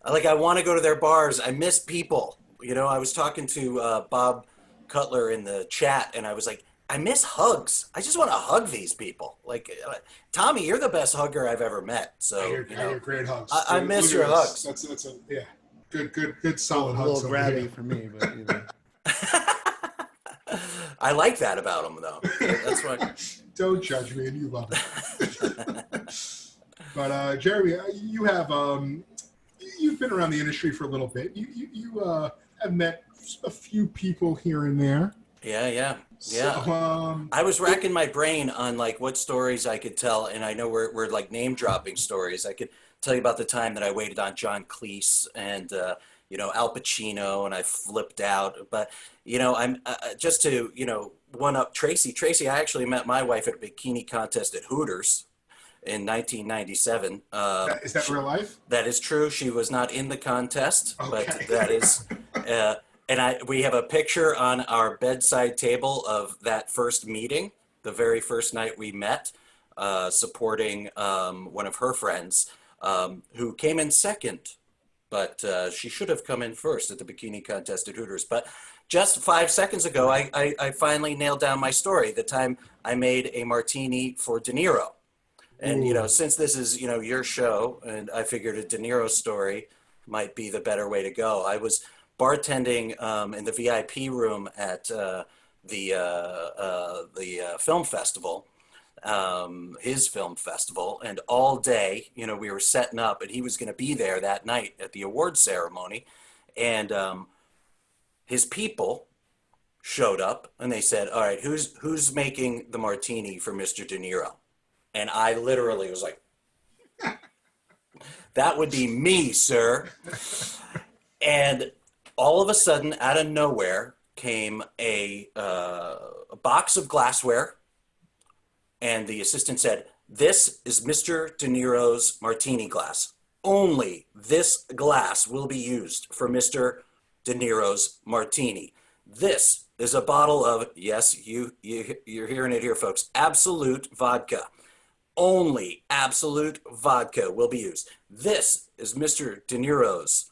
like I want to go to their bars. I miss people. I was talking to Bob Cutler in the chat, and I was like, I miss hugs. I just want to hug these people. Like, Tommy, you're the best hugger I've ever met. So I hear great hugs. I miss your hugs. That's good solid hugs. A little grabby for me, but I like that about them, though. That's why. Don't judge me, and you love it. But Jeremy, you have you've been around the industry for a little bit. You have met a few people here and there. Yeah. So, I was racking my brain on like what stories I could tell, and I know we're like name dropping stories. I could tell you about the time that I waited on John Cleese and Al Pacino, and I flipped out. But I'm just to one up Tracey. Tracey, I actually met my wife at a bikini contest at Hooters in 1997. Is that real life? That is true. She was not in the contest, okay. But that is. And we have a picture on our bedside table of that first meeting, the very first night we met, supporting one of her friends who came in second, but she should have come in first at the bikini contest at Hooters. But just 5 seconds ago, I finally nailed down my story, the time I made a martini for De Niro. And, since this is, your show, and I figured a De Niro story might be the better way to go. I was bartending in the VIP room at the film festival, his film festival, and all day, we were setting up, and he was going to be there that night at the award ceremony, and his people showed up, and they said, "All right, who's making the martini for Mr. De Niro?" And I literally was like, "That would be me, sir." And all of a sudden, out of nowhere, came a box of glassware, and the assistant said, "This is Mr. De Niro's martini glass. Only this glass will be used for Mr. De Niro's martini. This is a bottle of," yes, you're hearing it here, folks, Absolute vodka. Only Absolute vodka will be used. This is Mr. De Niro's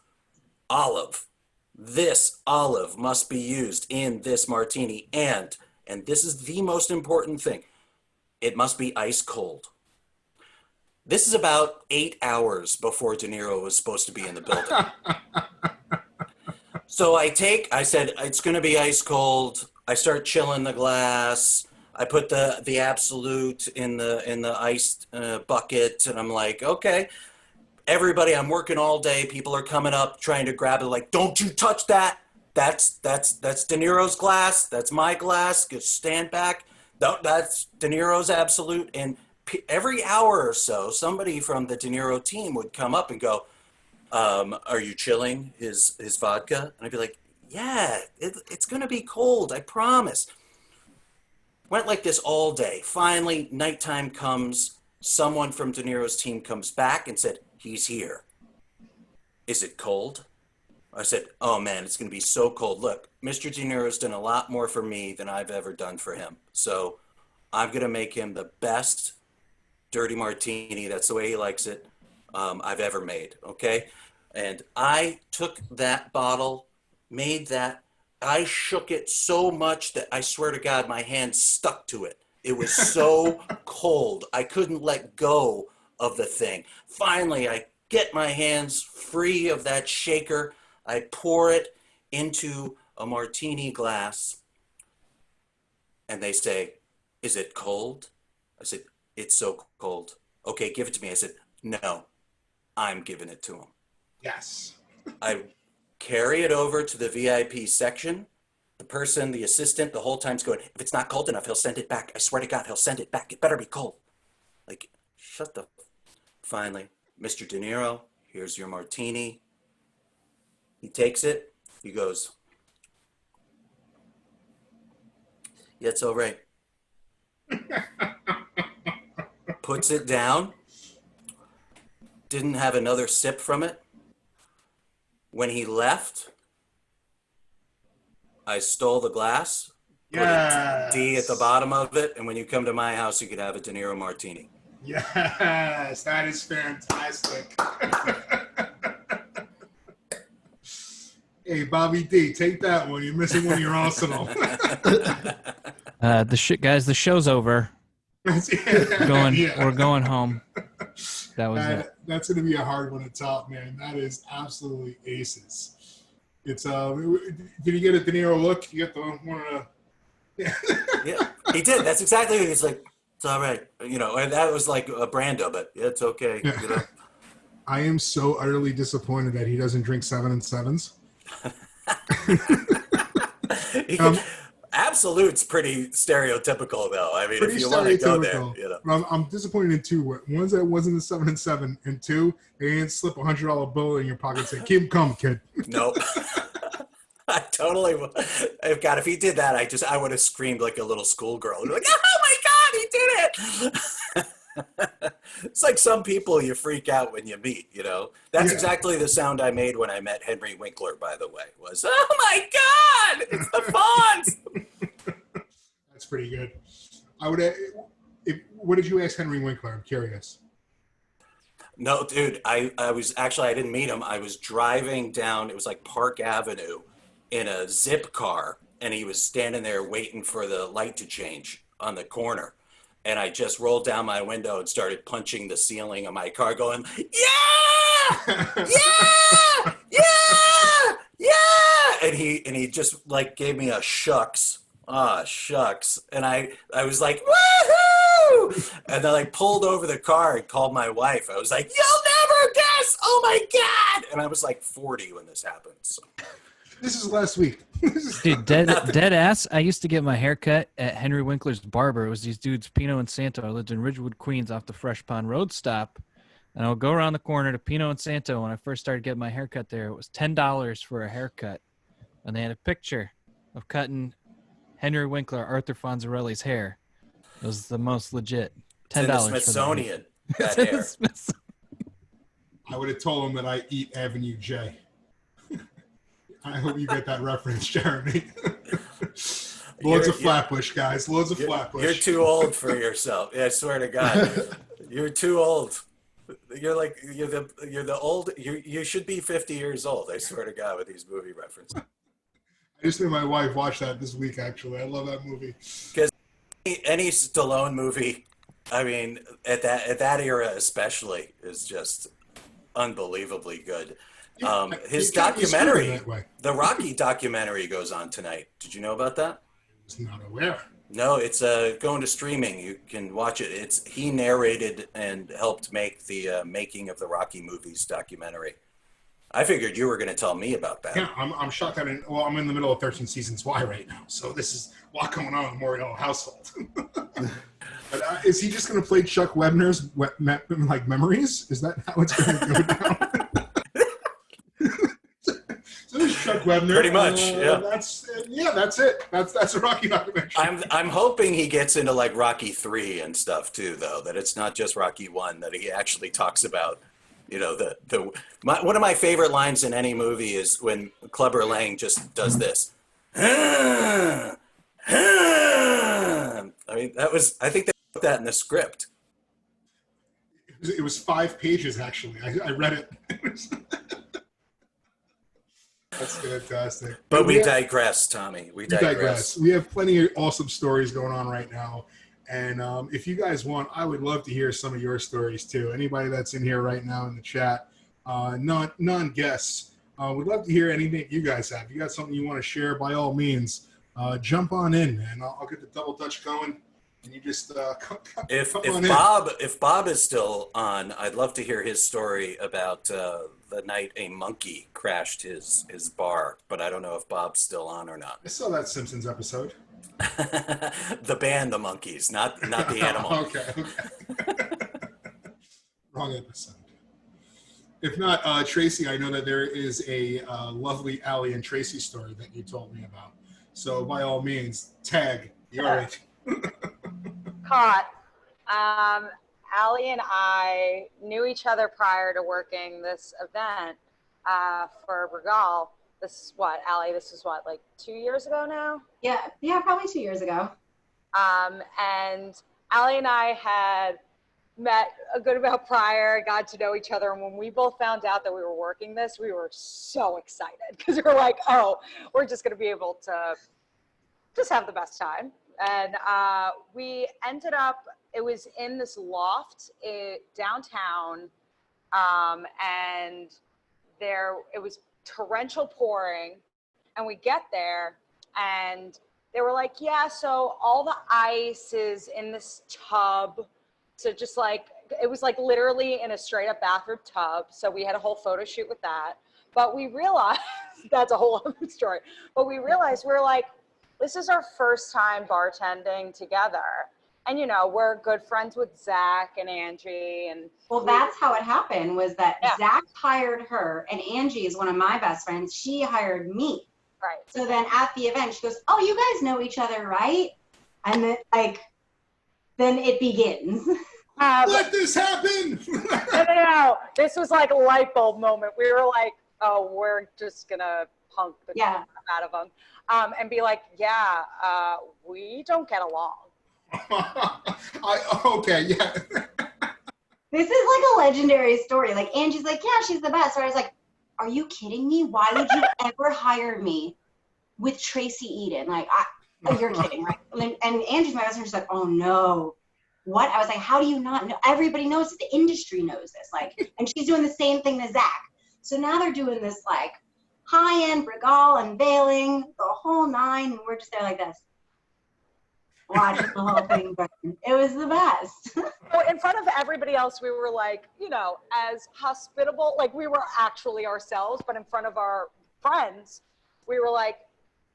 olive. This olive must be used in this martini, and this is the most important thing, it must be ice cold. This is about 8 hours before De Niro was supposed to be in the building. So I said, it's going to be ice cold. I start chilling the glass. I put the Absolute in the iced bucket, and I'm like, okay. Everybody, I'm working all day. People are coming up trying to grab it. Like, don't you touch that. That's De Niro's glass. That's my glass. Just stand back. That's De Niro's Absolute. And every hour or so, somebody from the De Niro team would come up and go, "Are you chilling his vodka?" And I'd be like, yeah, it's going to be cold, I promise. Went like this all day. Finally, nighttime comes. Someone from De Niro's team comes back and said, he's here. Is it cold? I said, oh man, it's going to be so cold. Look, Mr. De Niro's done a lot more for me than I've ever done for him. So I'm going to make him the best dirty martini, that's the way he likes it, I've ever made, okay? And I took that bottle, made that, I shook it so much that I swear to God, my hand stuck to it. It was so cold. I couldn't let go of the thing. Finally, I get my hands free of that shaker. I pour it into a martini glass. And they say, is it cold? I said, it's so cold. Okay, give it to me. I said, no, I'm giving it to him. Yes. I carry it over to the VIP section. The person, the assistant, the whole time's going, if it's not cold enough, he'll send it back. I swear to God, he'll send it back. It better be cold. Like, shut the... Finally, Mr. De Niro, here's your martini. He takes it. He goes, yeah, it's all right. Puts it down. Didn't have another sip from it. When he left, I stole the glass, put a D at the bottom of it, and when you come to my house, you can have a De Niro martini. Yes, that is fantastic. Hey, Bobby D, take that one. You're missing one in your arsenal. Guys, the show's over. We're going home. That was it. That's going to be a hard one to top, man. That is absolutely aces. It's did you get a De Niro look? You get the one of the... Yeah, he did. That's exactly what he's like. It's all right, you know. And that was like a Brando, but it's okay. Yeah. You know. I am so utterly disappointed that he doesn't drink 7 and 7s. Absolute's pretty stereotypical, though. I mean, if you want to go there, you know. I'm disappointed in two. One's that wasn't the 7 and 7, and two, they didn't slip $100 bill in your pocket and say, "Keep him coming, kid." Nope. I totally. God, if he did that, I would have screamed like a little schoolgirl. Like, oh my God, he did it! It's like some people you freak out when you meet. You know, that's exactly the sound I made when I met Henry Winkler. By the way, was oh my God, it's the Fonz. That's pretty good. I would. What did you ask Henry Winkler? I'm curious. No, dude, I didn't meet him. I was driving down, it was like Park Avenue in a zip car, and he was standing there waiting for the light to change on the corner. And I just rolled down my window and started punching the ceiling of my car going, yeah, yeah, yeah, yeah. And he just like gave me a shucks. Ah, shucks. And I was like, woohoo! And then I pulled over the car and called my wife. I was like, you'll never guess! Oh my God! And I was like 40 when this happened. So. This is last week. Dude, dead ass. I used to get my haircut at Henry Winkler's barber. It was these dudes, Pino and Santo. I lived in Ridgewood, Queens, off the Fresh Pond Road stop. And I would go around the corner to Pino and Santo. When I first started getting my haircut there, it was $10 for a haircut. And they had a picture of cutting Henry Winkler, Arthur Fonzarelli's hair. It was the most legit. $10 in the Smithsonian. That hair. I would have told him that I eat Avenue J. I hope you get that reference, Jeremy. Loads of Flatbush, guys. Loads of Flatbush. You're too old for yourself. Yeah, I swear to God, you're too old. You're the old. You should be 50 years old. I swear to God, with these movie references. I just made my wife watch that this week. Actually, I love that movie. Because any Stallone movie, I mean, at that era especially, is just unbelievably good. His documentary, the Rocky documentary, goes on tonight. Did you know about that? I was not aware. No, it's going to streaming. You can watch it. He narrated and helped make the making of the Rocky movies documentary. I figured you were going to tell me about that. Yeah, I'm shocked that I'm in the middle of 13 Seasons Why right now, so this is a lot going on in the Morial household. But, is he just going to play Chuck Webner's like memories? Is that how it's going to go down? So this Chuck Webner. Pretty much, yeah. That's it. That's a Rocky documentary. I'm hoping he gets into like Rocky 3 and stuff too, though. That it's not just Rocky 1. That he actually talks about, you know, one of my favorite lines in any movie is when Clubber Lang just does this. I mean, I think they put that in the script. It was 5 pages, actually. I read it. That's fantastic. But we digress, Tommy. We digress. We have plenty of awesome stories going on right now. And if you guys want, I would love to hear some of your stories too. Anybody that's in here right now in the chat, non-guests, we'd love to hear anything you guys have. If you got something you want to share, by all means, jump on in, man. I'll get the double Dutch going. And you just come if Bob is still on, I'd love to hear his story about the night a monkey crashed his bar, but I don't know if Bob's still on or not. I saw that Simpsons episode. The band, the Monkeys, not the animal. Okay. Wrong episode. If not, Tracey, I know that there is a lovely Allie and Tracey story that you told me about. So by all means, tag. You're right. Caught. Allie and I knew each other prior to working this event for Regal. This is what, Allie, like 2 years ago now? Yeah, probably 2 years ago. And Allie and I had met a good amount prior, got to know each other. And when we both found out that we were working this, we were so excited because we were like, oh, we're just going to be able to just have the best time. And we ended up, it was in this loft downtown, and it was torrential pouring, and we get there, and they were like, yeah, so all the ice is in this tub. So just like, it was like literally in a straight up bathroom tub. So we had a whole photo shoot with that. But we realized, that's a whole other story. But we realized, we're like, this is our first time bartending together. And, you know, we're good friends with Zach and Angie. And well, that's how it happened, was that Zach hired her, and Angie is one of my best friends. She hired me. Right. So then at the event, she goes, oh, you guys know each other, right? And then, then it begins. Let this happen! No. This was like a light bulb moment. We were like, oh, we're just going to punk the crap out of them. And be like, we don't get along. Okay, yeah. This is like a legendary story. Like, Angie's like, yeah, she's the best. So I was like, are you kidding me? Why would you ever hire me with Tracey Eden? Like, you're kidding, right? And Angie's my best friend. She's like, oh no. What? I was like, how do you not know? Everybody knows it. The industry knows this. Like, and she's doing the same thing as Zach. So now they're doing this like high-end Regal unveiling, the whole nine, and we're just there like this, watching the whole thing burn. It was the best. So in front of everybody else, we were like, you know, as hospitable, like we were actually ourselves, but in front of our friends, we were like,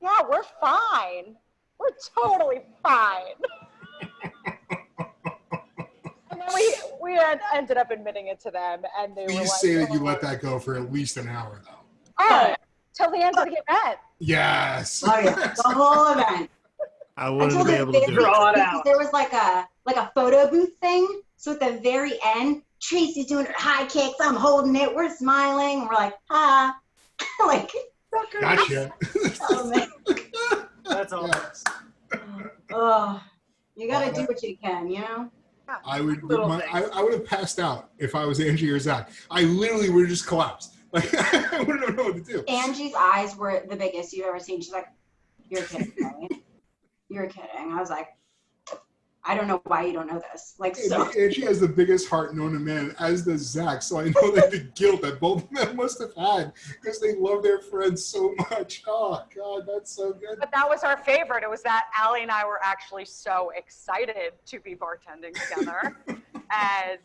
yeah, we're fine. We're totally fine. And then we had ended up admitting it to them, and they were like, say that you let that go for at least an hour, though. Oh, till the end of the event. Yes. Oh yeah, the whole event. I wouldn't be able to do it. There was like a photo booth thing. So at the very end, Tracey's doing her high kicks. I'm holding it. We're smiling. We're like, like. Gotcha. Oh, man. That's all. Yes. Oh, you gotta do what you can, you know. I would have passed out if I was Angie or Zach. I literally would have just collapsed. Like, I wouldn't know what to do. Angie's eyes were the biggest you've ever seen. She's like, you're kidding, right? You're kidding. I was like, I don't know why you don't know this. Like, so. Angie has the biggest heart known to man, as does Zach. So I know that the guilt that both of them must have had because they love their friends so much. Oh, God, that's so good. But that was our favorite. It was that Allie and I were actually so excited to be bartending together. And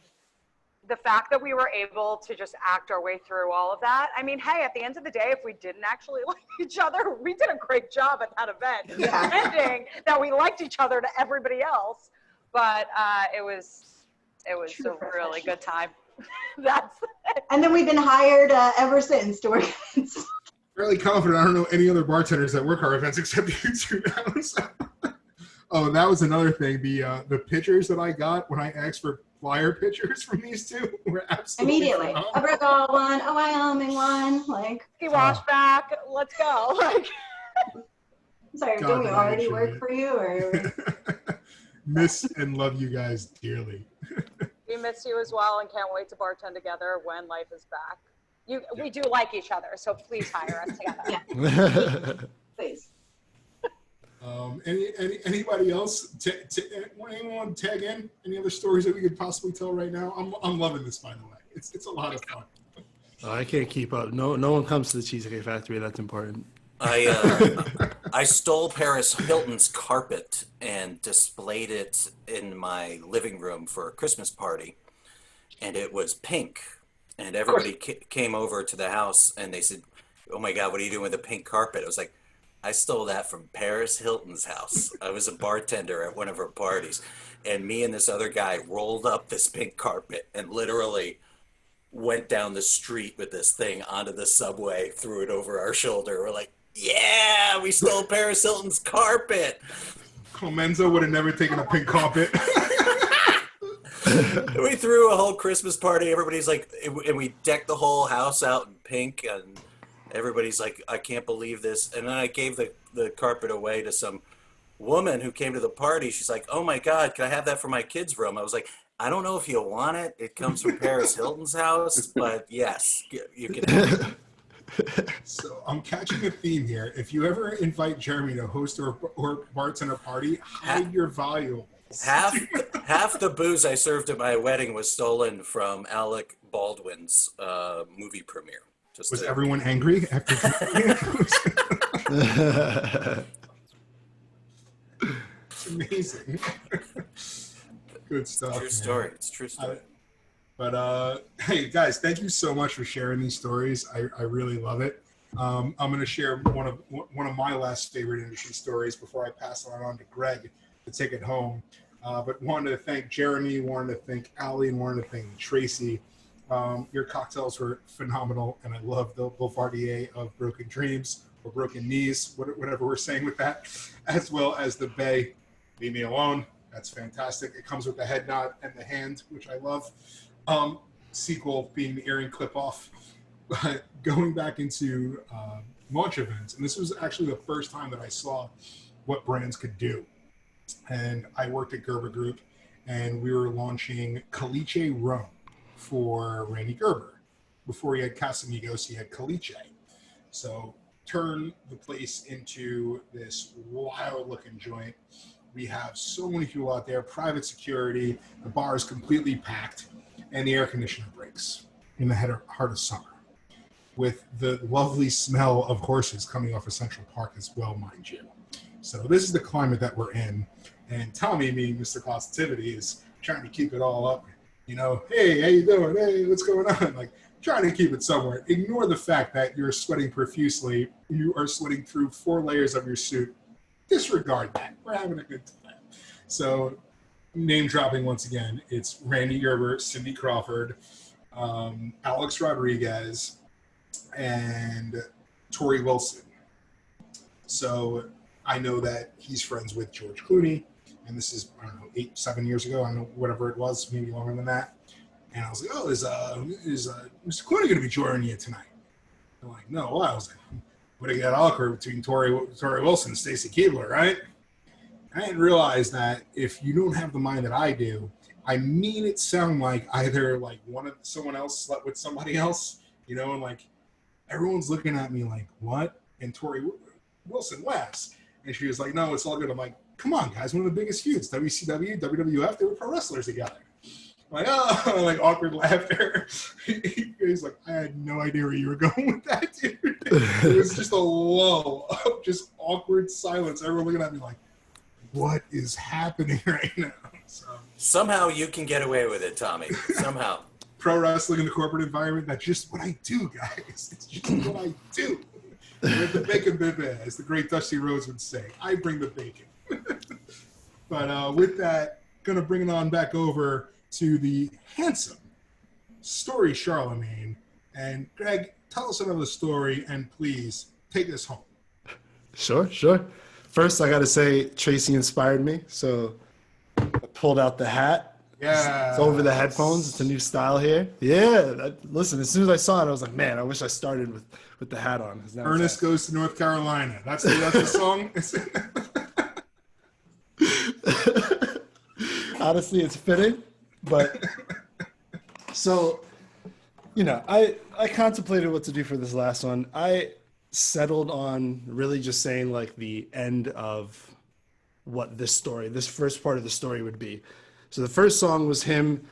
the fact that we were able to just act our way through all of that. I mean, hey, at the end of the day, if we didn't actually like each other, we did a great job at that event. Yeah. Pretending that we liked each other to everybody else. But it was a really good time. That's it. And then we've been hired ever since to work. fairly confident I don't know any other bartenders that work our events except you two now. So. Oh, that was another thing. The pictures that I got when I asked for flyer pictures from these two were absolutely Immediately. phenomenal. A Bristol one, a Wyoming one. Like, Wash back. Let's go. Like, sorry, God, do we did I already enjoy work it. for you? Or Miss and love you guys dearly. we miss you as well and can't wait to bartend together when life is back. We do like each other, so please hire us together. Yeah. Please. Anybody else? Anyone tag in? Any other stories that we could possibly tell right now? I'm loving this, by the way. It's a lot of fun. Oh, I can't keep up. No one comes to the Cheesecake Factory. That's important. I stole Paris Hilton's carpet and displayed it in my living room for a Christmas party, and it was pink. And everybody came over to the house, and they said, "Oh my God, what are you doing with the pink carpet?" I was like, "I stole that from Paris Hilton's house." I was a bartender at one of her parties, and me and this other guy rolled up this pink carpet and literally went down the street with this thing onto the subway, threw it over our shoulder. We're like, "Yeah, we stole Paris Hilton's carpet." Clemenza would have never taken a pink carpet. We threw a whole Christmas party. Everybody's like, and we decked the whole house out in pink, and everybody's like, "I can't believe this." And then I gave the carpet away to some woman who came to the party. She's like, "Oh my God, can I have that for my kids' room?" I was like, "I don't know if you'll want it. It comes from Paris Hilton's house, but yes, you can have it." So I'm catching a theme here. If you ever invite Jeremy to host or bartend a party, hide your valuables. Half the booze I served at my wedding was stolen from Alec Baldwin's movie premiere. Was everyone angry after It's amazing. Good stuff. True story. It's true story. But hey, guys, thank you so much for sharing these stories. I really love it. I'm going to share one of my last favorite industry stories before I pass it on to Greg to take it home. But wanted to thank Jeremy, wanted to thank Allie, and wanted to thank Tracey. Your cocktails were phenomenal, and I love the Boulevardier of Broken Dreams or Broken Knees, whatever we're saying with that, as well as the Bay, Leave Me Alone. That's fantastic. It comes with the head nod and the hand, which I love. Sequel being the earring clip off. But going back into launch events, and this was actually the first time that I saw what brands could do. And I worked at Gerber Group, and we were launching Caliche Rum for Randy Gerber. Before he had Casamigos, he had Caliche. So turn the place into this wild-looking joint. We have so many people out there, private security, the bar is completely packed, and the air conditioner breaks in the heart of summer with the lovely smell of horses coming off of Central Park as well, mind you. So this is the climate that we're in. And Tommy, being Mr. Positivity, is trying to keep it all up. You know, hey, how you doing? Hey, what's going on? Like, trying to keep it somewhere. Ignore the fact that you're sweating profusely. You are sweating through 4 layers of your suit. Disregard that. We're having a good time. So, name dropping once again. It's Randy Gerber, Cindy Crawford, Alex Rodriguez, and Tori Wilson. So I know that he's friends with George Clooney, and this is, I don't know, 7 years ago. I don't know, whatever it was, maybe longer than that. And I was like, oh, is Mr. Clooney going to be joining you tonight? I'm like, no. Well, I was like, would it get awkward between Tori Wilson and Stacy Keibler, right? I didn't realize that if you don't have the mind that I do, I mean it sound like either like someone else slept with somebody else, you know, and like everyone's looking at me like, what? And Tori Wilson laughs. And she was like, no, it's all good. I'm like, come on, guys, one of the biggest feuds, WCW, WWF, they were pro wrestlers together. I'm like, oh, like awkward laughter. He's like, I had no idea where you were going with that, dude. It was just a lull of just awkward silence. Everyone looking at me like, what is happening right now? So, somehow you can get away with it, Tommy. Somehow. Pro wrestling in the corporate environment, that's just what I do, guys. It's just what I do. With the bacon bebe, as the great Dusty Rhodes would say. I bring the bacon. But with that, going to bring it on back over to the handsome Story Charlemagne. And Greg, tell us another story, and please take us home. Sure. First, I got to say, Tracey inspired me. So I pulled out the hat. Yeah. It's over the headphones. It's a new style here. Yeah. Listen, as soon as I saw it, I was like, man, I wish I started with the hat on. Ernest Goes to North Carolina. That's the song. Honestly, it's fitting. But so, I contemplated what to do for this last one. I settled on really just saying like the end of what this first part of the story would be. So the first song was him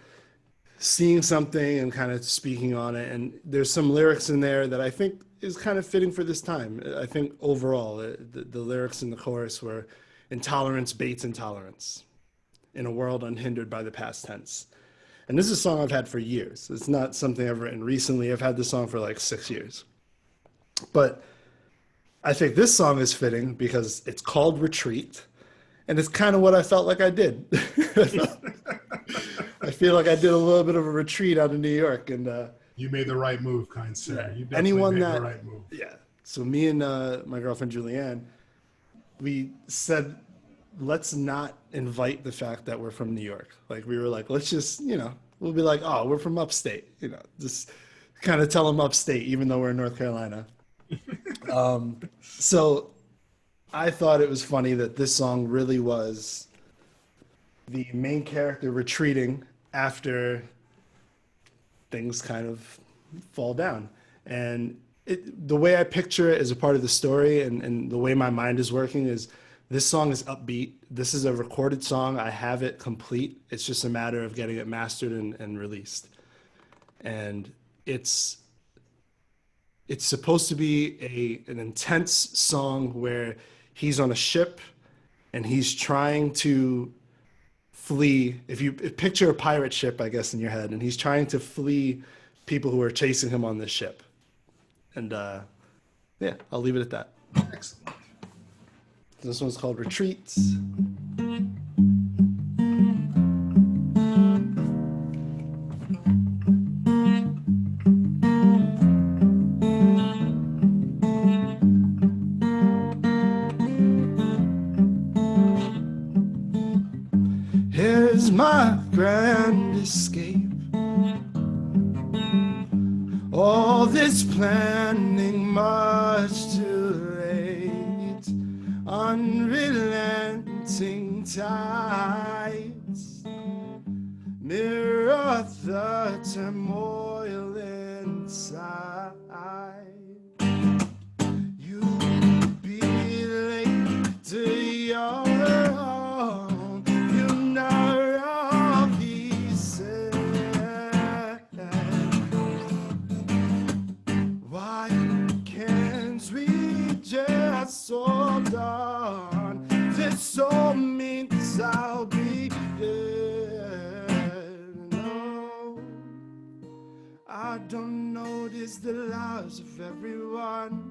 seeing something and kind of speaking on it. And there's some lyrics in there that I think is kind of fitting for this time. I think overall, the lyrics in the chorus were intolerance baits intolerance in a world unhindered by the past tense. And this is a song I've had for years. It's not something I've written recently. I've had this song for like 6 years. But I think this song is fitting because it's called Retreat. And it's kind of what I felt like I did. I feel like I did a little bit of a retreat out in New York. And you made the right move, kind sir. Yeah. You definitely made the right move. Yeah. So me and my girlfriend, Julianne, we said, let's not invite the fact that we're from New York. Like we were like, let's just, we'll be like, oh, we're from upstate, just kind of tell them upstate, even though we're in North Carolina. So I thought it was funny that this song really was the main character retreating after things kind of fall down. And the way I picture it as a part of the story and the way my mind is working is this song is upbeat. This is a recorded song. I have it complete. It's just a matter of getting it mastered and released. And it's supposed to be an intense song where he's on a ship and he's trying to flee. If you picture a pirate ship, I guess, in your head, and he's trying to flee people who are chasing him on this ship. And yeah, I'll leave it at that. Excellent. This one's called Retreats. Here's my grand escape. All this planning much too late. Unrelenting tides mirror the turmoil inside. You be late to your own funeral, he said. Why can't we just hold on? This all means I'll be dead. No, I don't notice the lives of everyone.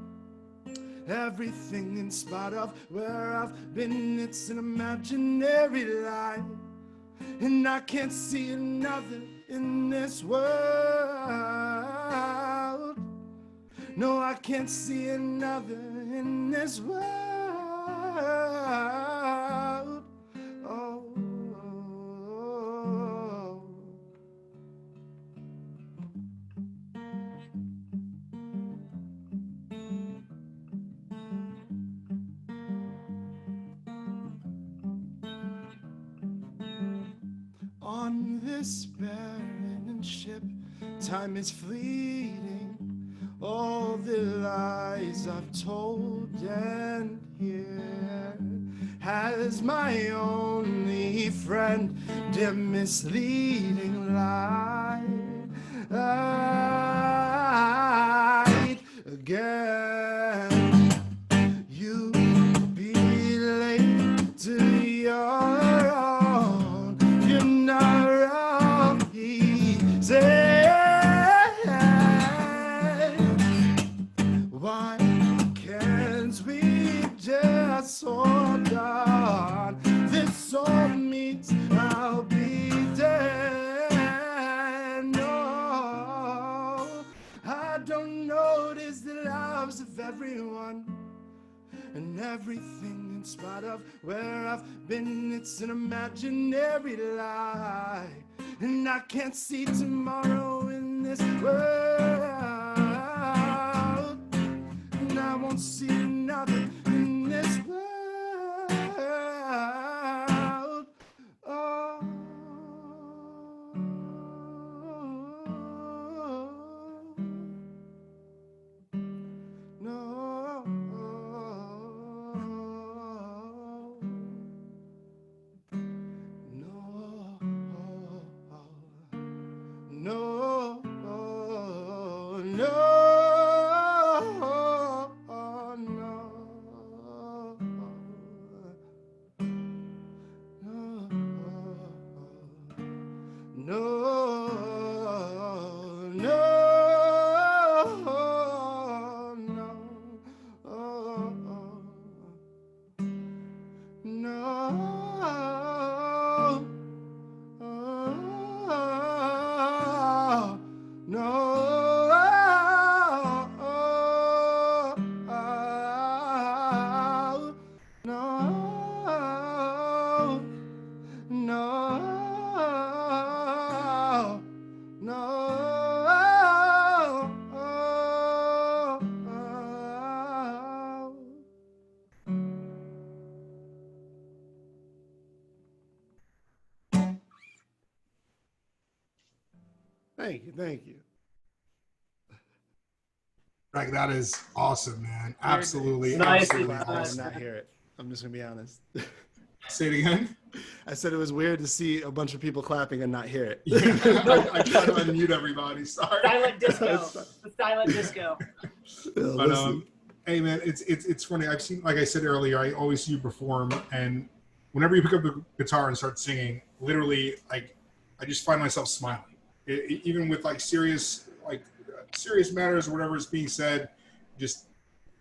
Everything in spite of where I've been, it's an imaginary life. And I can't see another in this world. No, I can't see another in this world. Oh. On this barren ship, time is fleeting. All the lies I've told and here has my only friend, dear misleading lie. Again, you be late to your own funeral, he said. Why can't we just hold on? This all means I'll be dead. No, I don't know lives of everyone and everything. In spite of where I've been, it's an imaginary lie, and I can't see tomorrow in this world, and I won't see nothing in this world. Oh. No, no, no, Thank you. Like, that is awesome, man. Absolutely, Nice. absolutely I did awesome. not hear it. I'm just gonna be honest. Say it again. I said it was weird to see a bunch of people clapping and not hear it. Yeah, I try to unmute everybody. Sorry. Silent disco. The silent disco. But hey man, it's funny. I've seen, like I said earlier, I always see you perform, and whenever you pick up the guitar and start singing, literally, like, I just find myself smiling. Even with serious matters or whatever is being said, just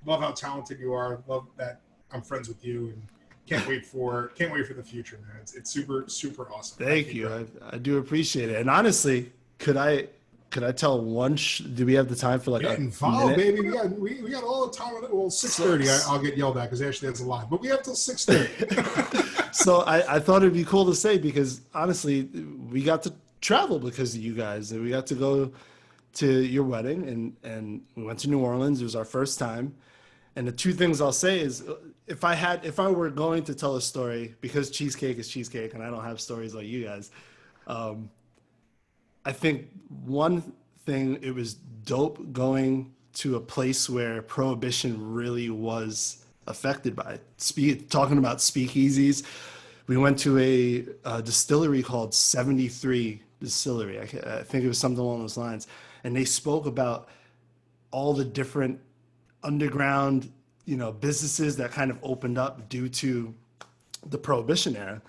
love how talented you are. Love that I'm friends with you, and can't wait for the future, man. It's super, super awesome. Thank you. I do appreciate it. And honestly, could I tell one? Do we have the time for like Get a involved, minute? baby? We got all the time. Well, 6:30. I'll get yelled at because Ashley has a lie, but we have till 6:30. So I thought it'd be cool to say, because honestly, we got to travel because of you guys, and we got to go to your wedding, and we went to New Orleans. It was our first time. And the two things I'll say is, if I were going to tell a story, because cheesecake is cheesecake and I don't have stories like you guys, I think one thing, it was dope going to a place where prohibition really was affected by it. Talking about speakeasies, we went to a distillery called 73 Distillery. I think it was something along those lines. And they spoke about all the different underground, businesses that kind of opened up due to the Prohibition era.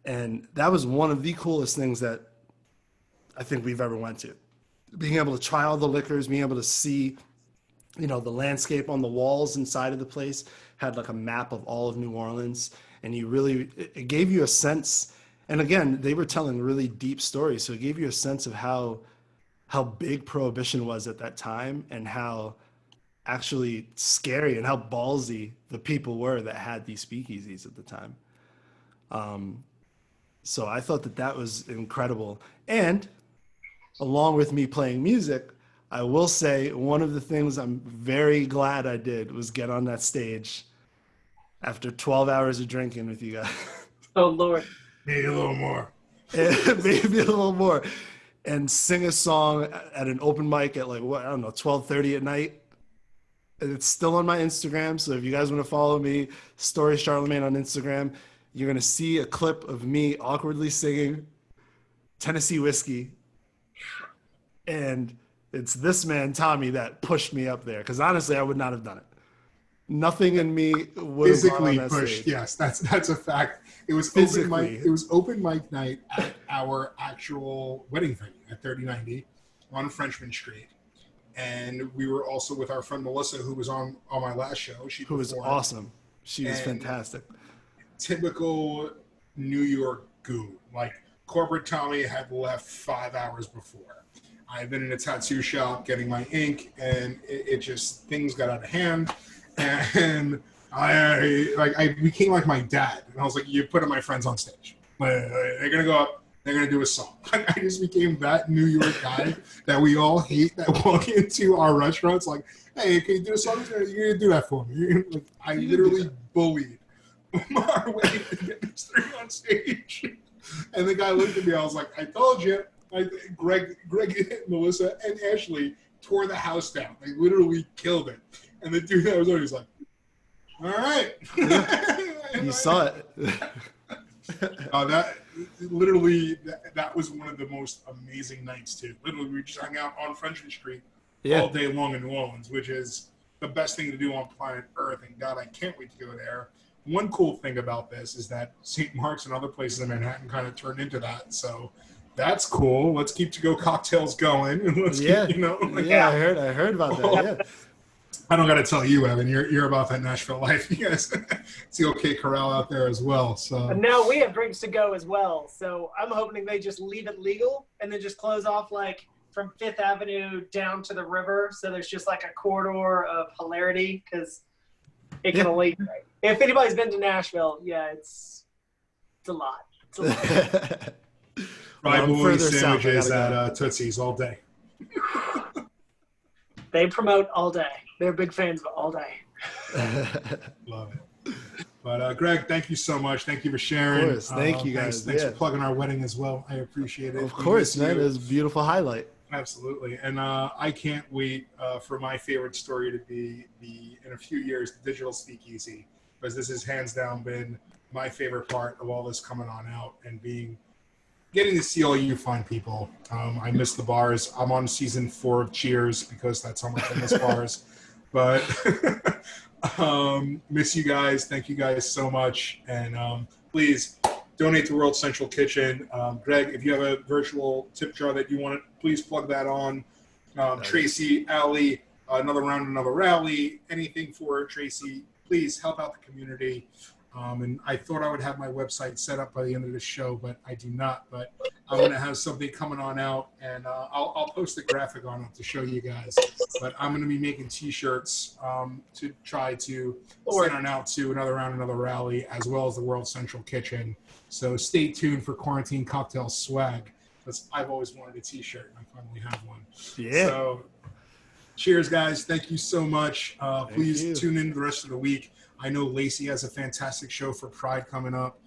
And that was one of the coolest things that I think we've ever went to. Being able to try all the liquors, being able to see, the landscape on the walls inside of the place had like a map of all of New Orleans. And it gave you a sense. And again, they were telling really deep stories. So it gave you a sense of how big Prohibition was at that time, and how actually scary and how ballsy the people were that had these speakeasies at the time. So I thought that was incredible. And along with me playing music, I will say one of the things I'm very glad I did was get on that stage after 12 hours of drinking with you guys. Oh, Lord. Maybe a little more. Maybe a little more. And sing a song at an open mic at 12:30 at night. And it's still on my Instagram. So if you guys want to follow me, Story Charlemagne on Instagram, you're going to see a clip of me awkwardly singing Tennessee Whiskey. And it's this man, Tommy, that pushed me up there. Because honestly, I would not have done it. Nothing in me would Physically have gone on that pushed. stage. Yes, that's a fact. It was Physically. open mic night at our actual wedding venue at 3090 on Frenchman Street. And we were also with our friend Melissa, who was on my last show. Who was awesome. She was fantastic. Typical New York goo. Like, corporate Tommy had left 5 hours before. I've been in a tattoo shop getting my ink, and it just, things got out of hand, and I became like my dad, and I was like, you put my friends on stage. They're gonna go up, they're gonna do a song. I just became that New York guy that we all hate that walk into our restaurants like, hey, can you do a song? You're gonna do that for me. Like, I literally bullied our way to get this thing on stage, and the guy looked at me. I was like, I told you. Greg, Melissa, and Ashley tore the house down. They literally killed it. And the dude that was on, he's like, all right. You saw it. That was one of the most amazing nights, too. Literally, we just hung out on Frenchmen Street all day long in New Orleans, which is the best thing to do on planet Earth. And God, I can't wait to go there. One cool thing about this is that St. Mark's and other places in Manhattan kind of turned into that. So that's cool. Let's keep to-go cocktails going. And let's keep, I heard about that. Yeah. I don't got to tell you, Evan. You're about that Nashville life. You guys, it's the OK Corral out there as well. So and now we have drinks to go as well. So I'm hoping they just leave it legal and then just close off like from Fifth Avenue down to the river. So there's just like a corridor of hilarity because it can only. If anybody's been to Nashville, it's a lot. It's a lot. Fried bologna sandwiches at Tootsie's all day. They promote all day. They're big fans of all day. Love it. But Greg, thank you so much. Thank you for sharing. Of course. Thank you guys. Thanks for plugging our wedding as well. I appreciate it. Of course, man. It was a beautiful highlight. Absolutely. And I can't wait for my favorite story to be in a few years, the digital Speakeasy, because this has hands down been my favorite part of all this coming on out and getting to see all you fine people. I miss the bars. I'm on season 4 of Cheers because that's how much I miss bars. But miss you guys. Thank you guys so much. And please donate to World Central Kitchen. Greg, if you have a virtual tip jar that you want, please plug that on. Tracey, Allie, another round, another rally, anything for Tracey. Please help out the community. And I thought I would have my website set up by the end of the show, but I do not. But I'm going to have something coming on out, and I'll post a graphic on it to show you guys. But I'm going to be making T-shirts to try to send on out to another round, another rally, as well as the World Central Kitchen. So stay tuned for Quarantine Cocktail swag, because I've always wanted a T-shirt, and I finally have one. Yeah. So cheers, guys. Thank you so much. Please tune in the rest of the week. I know Lacey has a fantastic show for Pride coming up.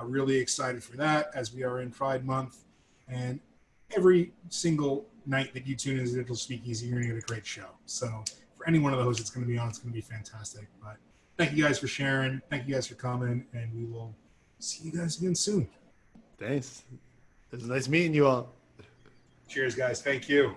Really excited for that as we are in Pride Month. And every single night that you tune into Digital Speakeasy, you're going to get a great show. So for any one of those that's going to be on, it's going to be fantastic. But thank you guys for sharing. Thank you guys for coming. And we will see you guys again soon. Thanks. It was nice meeting you all. Cheers, guys. Thank you.